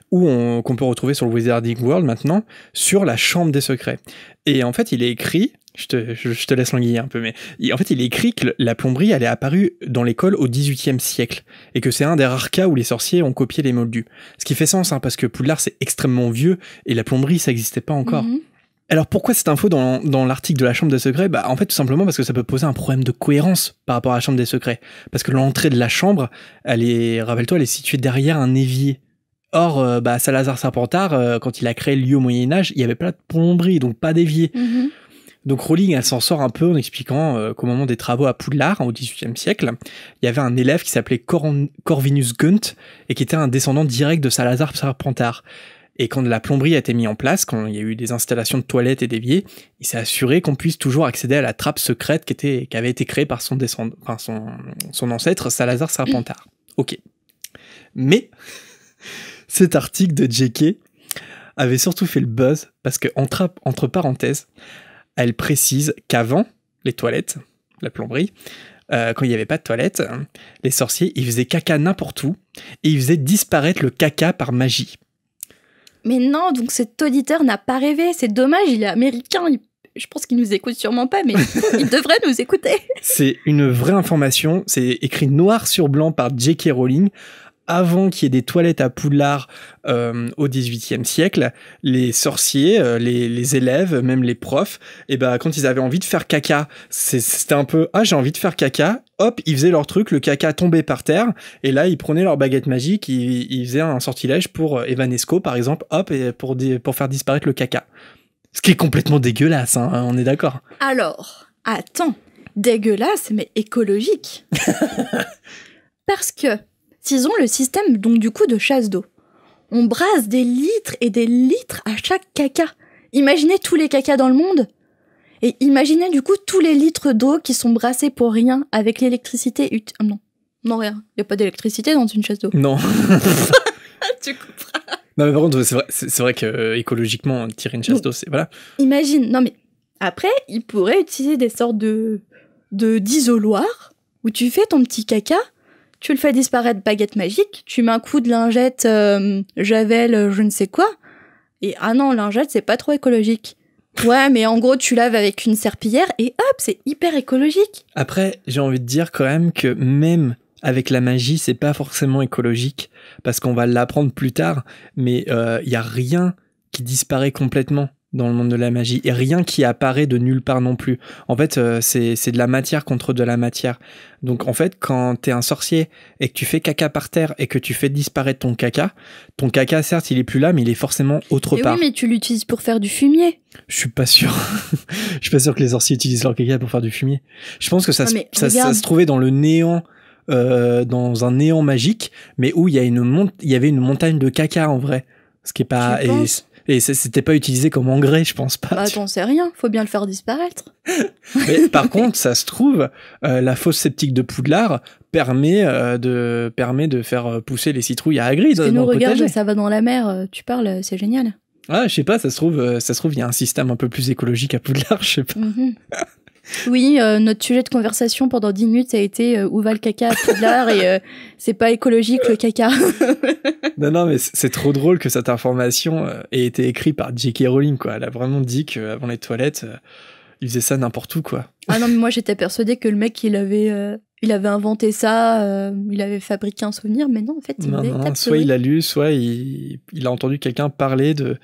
qu'on peut retrouver sur le Wizarding World maintenant, sur la Chambre des Secrets. Et en fait, il est écrit... Je te laisse languiller un peu, mais en fait, il est écrit que la plomberie, elle est apparue dans l'école au XVIIIe siècle, et que c'est un des rares cas où les sorciers ont copié les moldus. Ce qui fait sens, hein, parce que Poudlard, c'est extrêmement vieux, et la plomberie, ça n'existait pas encore. Mm-hmm. Alors pourquoi cette info dans l'article de la Chambre des Secrets ? En fait, tout simplement parce que ça peut poser un problème de cohérence par rapport à la Chambre des Secrets. Parce que l'entrée de la chambre, rappelle-toi, elle est située derrière un évier. Or, Salazar Serpentard, quand il a créé le lieu au Moyen-Âge, il n'y avait pas de plomberie, donc pas d'évier. Mm-hmm. Donc Rowling, elle s'en sort un peu en expliquant qu'au moment des travaux à Poudlard, au XVIIIe siècle, il y avait un élève qui s'appelait Corvinus Gunt et qui était un descendant direct de Salazar Serpentard. Et quand la plomberie a été mise en place, quand il y a eu des installations de toilettes et d'éviers, il s'est assuré qu'on puisse toujours accéder à la trappe secrète qui avait été créée par son ancêtre Salazar Serpentard. Ok. Mais cet article de J.K. avait surtout fait le buzz parce que entre parenthèses, elle précise qu'avant les toilettes, la plomberie, quand il n'y avait pas de toilettes, les sorciers, ils faisaient caca n'importe où et ils faisaient disparaître le caca par magie. Mais non, donc cet auditeur n'a pas rêvé, c'est dommage, il est américain, je pense qu'il nous écoute sûrement pas, mais il devrait nous écouter. C'est une vraie information, c'est écrit noir sur blanc par J.K. Rowling. Avant qu'il y ait des toilettes à Poudlard au XVIIIe siècle, les sorciers, les élèves, même les profs, quand ils avaient envie de faire caca, c'était un peu « Ah, j'ai envie de faire caca », hop, ils faisaient leur truc, le caca tombait par terre, et là, ils prenaient leur baguette magique, ils faisaient un sortilège pour Evanesco, par exemple, hop, et pour faire disparaître le caca. Ce qui est complètement dégueulasse, hein, on est d'accord. Alors, attends, dégueulasse, mais écologique. Parce que... s'ils ont le système, donc du coup, de chasse d'eau, on brasse des litres et des litres à chaque caca. Imaginez tous les cacas dans le monde. Et imaginez du coup tous les litres d'eau qui sont brassés pour rien avec l'électricité. Non, rien. Il n'y a pas d'électricité dans une chasse d'eau. Non. Tu comprends. Non, mais par contre, c'est vrai que écologiquement, tirer une chasse d'eau, c'est... Voilà. Imagine. Non, mais après, ils pourraient utiliser des sortes d'isoloirs où tu fais ton petit caca. Tu le fais disparaître baguette magique, tu mets un coup de lingette, javel, je ne sais quoi, et ah non, lingette, c'est pas trop écologique. Ouais, mais en gros, tu laves avec une serpillière, et hop, c'est hyper écologique. Après, j'ai envie de dire quand même que même avec la magie, c'est pas forcément écologique, parce qu'on va l'apprendre plus tard, mais y a rien qui disparaît complètement dans le monde de la magie, et rien qui apparaît de nulle part non plus. En fait, c'est de la matière contre de la matière. Donc en fait, quand t'es un sorcier et que tu fais caca par terre et que tu fais disparaître ton caca, certes, il est plus là, mais il est forcément autre part. Oui, mais tu l'utilises pour faire du fumier. Je suis pas sûr. Je suis pas sûr que les sorciers utilisent leur caca pour faire du fumier. Je pense que ça se trouvait dans le néant, dans un néant magique, mais où il y avait une montagne de caca en vrai. Ce qui est pas... Et c'était pas utilisé comme engrais, je pense pas. Bah t'en sais rien, faut bien le faire disparaître. Mais par contre, ça se trouve, la fosse septique de Poudlard permet de faire pousser les citrouilles à Hagrid. Parce que nous, regarde, ça va dans la mer, tu parles, c'est génial. Ah, je sais pas, ça se trouve, il y a un système un peu plus écologique à Poudlard, je sais pas. Oui, notre sujet de conversation pendant 10 minutes, ça a été où va le caca à Poudlard et c'est pas écologique le caca. Non, mais c'est trop drôle que cette information ait été écrite par J.K. Rowling, quoi. Elle a vraiment dit qu'avant les toilettes, il faisait ça n'importe où, quoi. Ah non, mais moi j'étais persuadée que le mec, il avait inventé ça, il avait fabriqué un souvenir, mais non, en fait, Non, soit il a lu, soit il a entendu quelqu'un parler de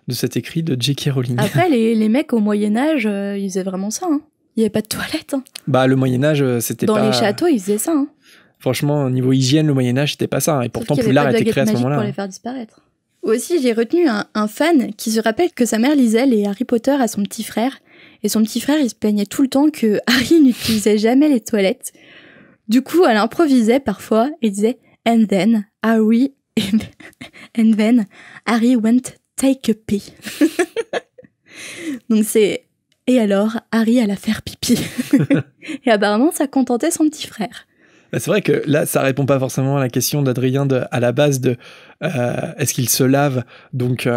cet écrit de J.K. Rowling. Après, les mecs au Moyen-Âge, ils faisaient vraiment ça, hein. Il n'y avait pas de toilette. Hein. Bah, le Moyen-Âge, c'était pas... Dans les châteaux, ils faisaient ça. Hein. Franchement, au niveau hygiène, le Moyen-Âge, c'était pas ça. Et pourtant, Poudlard a été créé à ce moment-là. Pour les faire disparaître. Aussi, j'ai retenu un fan qui se rappelle que sa mère lisait les Harry Potter à son petit frère. Et son petit frère, il se plaignait tout le temps que Harry n'utilisait jamais les toilettes. Du coup, elle improvisait parfois et disait « And then Harry went take a pee ». Donc c'est... Et alors, Harry alla faire pipi. Et apparemment, ça contentait son petit frère. C'est vrai que là, ça répond pas forcément à la question d'Adrien à la base de est-ce qu'il se lave. Donc,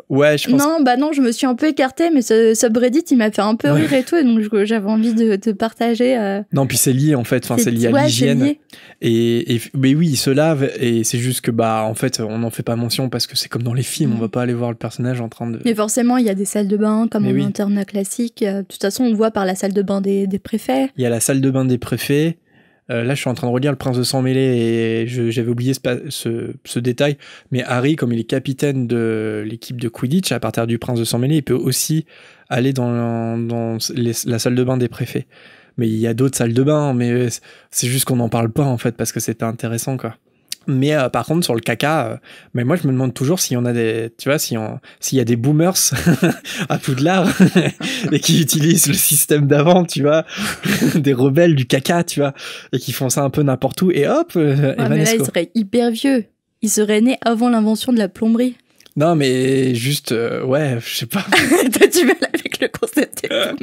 ouais, je pense... Non, je me suis un peu écartée, mais ce subreddit, il m'a fait un peu rire et tout, et donc j'avais envie de partager... Non, puis c'est lié, en fait, enfin, c'est lié à l'hygiène. Mais oui, il se lave, et c'est juste que, bah, en fait, on n'en fait pas mention, parce que c'est comme dans les films, on va pas aller voir le personnage en train de... Mais forcément, il y a des salles de bain, comme en internat classique. De toute façon, on voit par la salle de bain des préfets. Il y a la salle de bain des préfets. Là, je suis en train de relire Le Prince de Sang-Mêlé et j'avais oublié ce détail. Mais Harry, comme il est capitaine de l'équipe de Quidditch, à partir du Prince de Sang-Mêlé, il peut aussi aller dans la salle de bain des préfets. Mais il y a d'autres salles de bain, mais c'est juste qu'on n'en parle pas, en fait, parce que c'était intéressant, quoi. Mais par contre, sur le caca, mais moi, je me demande toujours s'il y en a tu vois, s'il y a des boomers à Poudlard et qui utilisent le système d'avant, tu vois, des rebelles du caca, tu vois, et qui font ça un peu n'importe où, et hop, mais là, ils seraient hyper vieux. Ils seraient nés avant l'invention de la plomberie. Non, mais juste, ouais, je sais pas. T'as du mal avec le concept des boomers.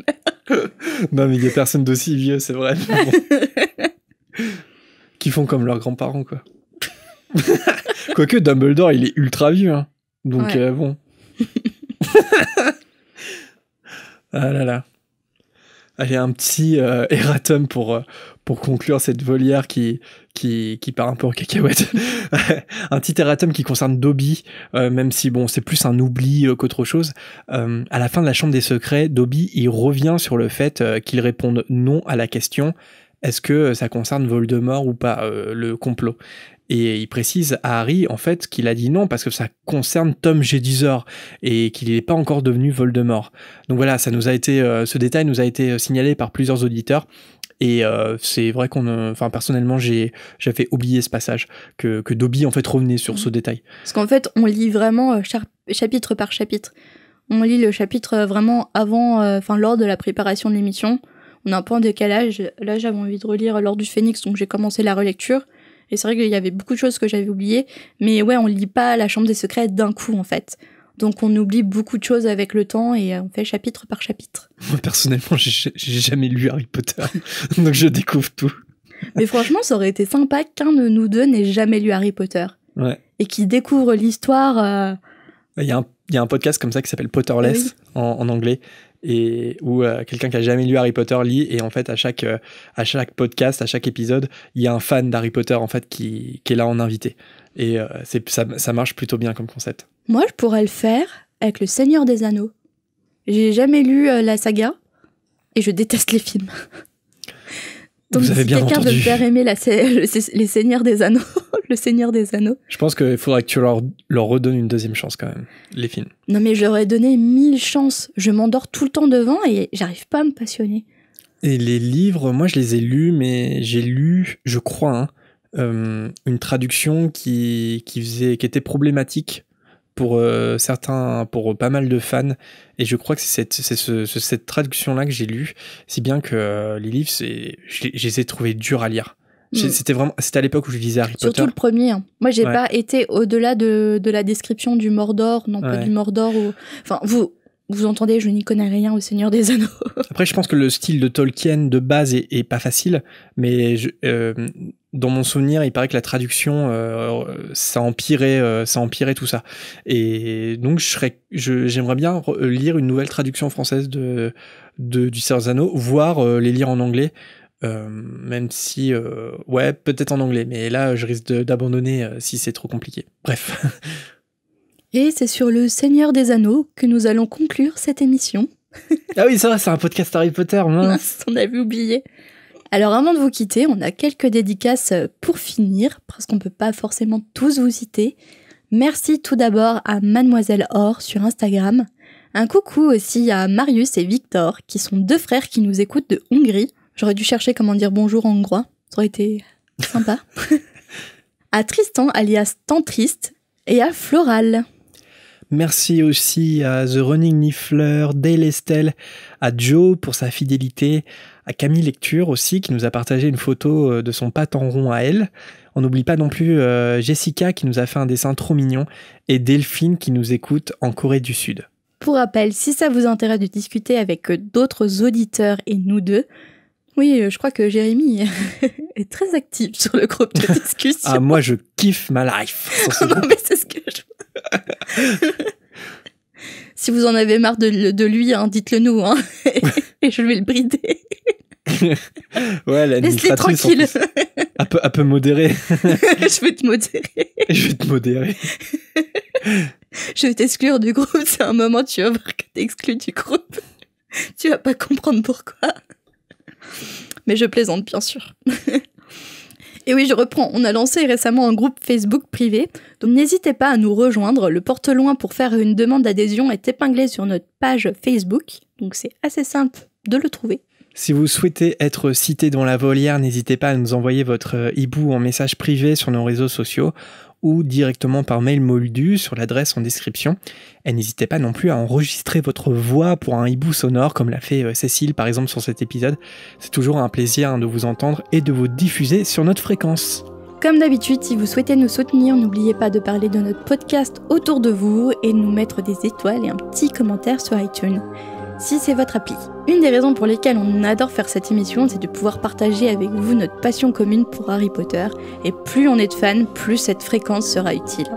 Non, mais il y a personne d'aussi vieux, c'est vrai. Bon. Qui font comme leurs grands-parents, quoi. Quoique Dumbledore, il est ultra vieux, hein. Donc bon. Ah là là. Allez, un petit erratum pour conclure cette volière qui part un peu en cacahuète. Un petit erratum qui concerne Dobby, même si bon, c'est plus un oubli qu'autre chose. À la fin de la Chambre des Secrets, Dobby, il revient sur le fait qu'il réponde non à la question est-ce que ça concerne Voldemort ou pas, le complot. Et il précise à Harry, en fait, qu'il a dit non parce que ça concerne Tom Jedusor et qu'il n'est pas encore devenu Voldemort. Donc voilà, ça nous a été, ce détail nous a été signalé par plusieurs auditeurs. Et c'est vrai enfin personnellement, j'avais oublié ce passage que Dobby en fait revenait sur ce détail. Parce qu'en fait, on lit vraiment chapitre par chapitre. On lit le chapitre vraiment avant, lors de la préparation de l'émission. On a un peu en décalage. Là, j'avais envie de relire L'Ordre du Phénix, donc j'ai commencé la relecture. Et c'est vrai qu'il y avait beaucoup de choses que j'avais oubliées. Mais ouais, on lit pas La Chambre des Secrets d'un coup, en fait. Donc on oublie beaucoup de choses avec le temps et on fait chapitre par chapitre. Moi, personnellement, j'ai jamais lu Harry Potter. Donc je découvre tout. Mais franchement, ça aurait été sympa qu'un de nous deux n'ait jamais lu Harry Potter. Ouais. Et qui découvre l'histoire... Il y a un podcast comme ça qui s'appelle Potterless, en anglais. Et où quelqu'un qui a jamais lu Harry Potter lit, et en fait à chaque podcast, à chaque épisode, il y a un fan d'Harry Potter en fait qui est là en invité, et ça marche plutôt bien comme concept. Moi je pourrais le faire avec Le Seigneur des Anneaux. J'ai jamais lu la saga et je déteste les films. Donc vous avez bien entendu. Si quelqu'un veut me faire aimer les Seigneurs des Anneaux, Le Seigneur des Anneaux. Je pense qu'il faudrait que tu leur redonnes une deuxième chance quand même, les films. Non mais je leur ai donné 1000 chances. Je m'endors tout le temps devant et j'arrive pas à me passionner. Et les livres, moi je les ai lus, mais j'ai lu, je crois, une traduction qui était problématique pour certains, pour pas mal de fans, et je crois que c'est cette traduction-là que j'ai lue, si bien que les livres, je les ai trouvés durs à lire. C'était à l'époque où je lisais Harry Potter. Surtout le premier. Moi, j'ai pas été au-delà de la description du Mordor, non pas du Mordor. Enfin, vous entendez, je n'y connais rien au Seigneur des Anneaux. Après, je pense que le style de Tolkien de base est pas facile, mais dans mon souvenir, il paraît que la traduction, ça empirait tout ça. Et donc, j'aimerais bien lire une nouvelle traduction française du Seigneur des Anneaux, voire les lire en anglais, même si, ouais, peut-être en anglais, mais là, je risque d'abandonner si c'est trop compliqué. Bref. Et c'est sur le Seigneur des Anneaux que nous allons conclure cette émission. Ah oui, ça va, c'est un podcast Harry Potter, mince. On avait oublié. Alors avant de vous quitter, on a quelques dédicaces pour finir, parce qu'on ne peut pas forcément tous vous citer. Merci tout d'abord à Mademoiselle Or sur Instagram. Un coucou aussi à Marius et Victor, qui sont 2 frères qui nous écoutent de Hongrie. J'aurais dû chercher comment dire bonjour en hongrois, ça aurait été sympa. À Tristan alias Tantriste et à Floral. Merci aussi à The Running Niffler, Dale Estelle, à Joe pour sa fidélité, à Camille Lecture aussi qui nous a partagé une photo de son pâte en rond à elle. On n'oublie pas non plus Jessica qui nous a fait un dessin trop mignon et Delphine qui nous écoute en Corée du Sud. Pour rappel, si ça vous intéresse de discuter avec d'autres auditeurs et nous deux, oui, je crois que Jérémy est très actif sur le groupe de discussion. Ah, moi je kiffe ma life. Non mais c'est ce que je... Si vous en avez marre de lui, hein, dites-le nous, hein, et je vais le brider. Ouais, laisse-les tranquille. Un peu modéré. Je vais te modérer. Je vais te modérer. Je vais t'exclure du groupe, c'est un moment, tu vas voir que t'es exclu du groupe. Tu vas pas comprendre pourquoi. Mais je plaisante, bien sûr. Et oui, je reprends. On a lancé récemment un groupe Facebook privé, donc n'hésitez pas à nous rejoindre. Le porte-loin pour faire une demande d'adhésion est épinglé sur notre page Facebook, donc c'est assez simple de le trouver. Si vous souhaitez être cité dans la volière, n'hésitez pas à nous envoyer votre hibou en message privé sur nos réseaux sociaux ou directement par mail moldu sur l'adresse en description. Et n'hésitez pas non plus à enregistrer votre voix pour un hibou sonore comme l'a fait Cécile par exemple sur cet épisode. C'est toujours un plaisir de vous entendre et de vous diffuser sur notre fréquence. Comme d'habitude, si vous souhaitez nous soutenir, n'oubliez pas de parler de notre podcast autour de vous et de nous mettre des étoiles et un petit commentaire sur iTunes, si c'est votre appli. Une des raisons pour lesquelles on adore faire cette émission, c'est de pouvoir partager avec vous notre passion commune pour Harry Potter, et plus on est de fans, plus cette fréquence sera utile.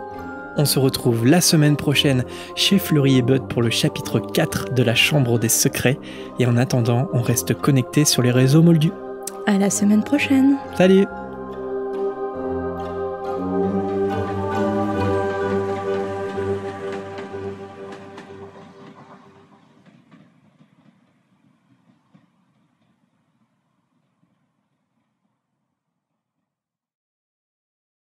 On se retrouve la semaine prochaine chez Fleury et Bud pour le chapitre 4 de la Chambre des Secrets, et en attendant, on reste connecté sur les réseaux moldus. À la semaine prochaine. Salut!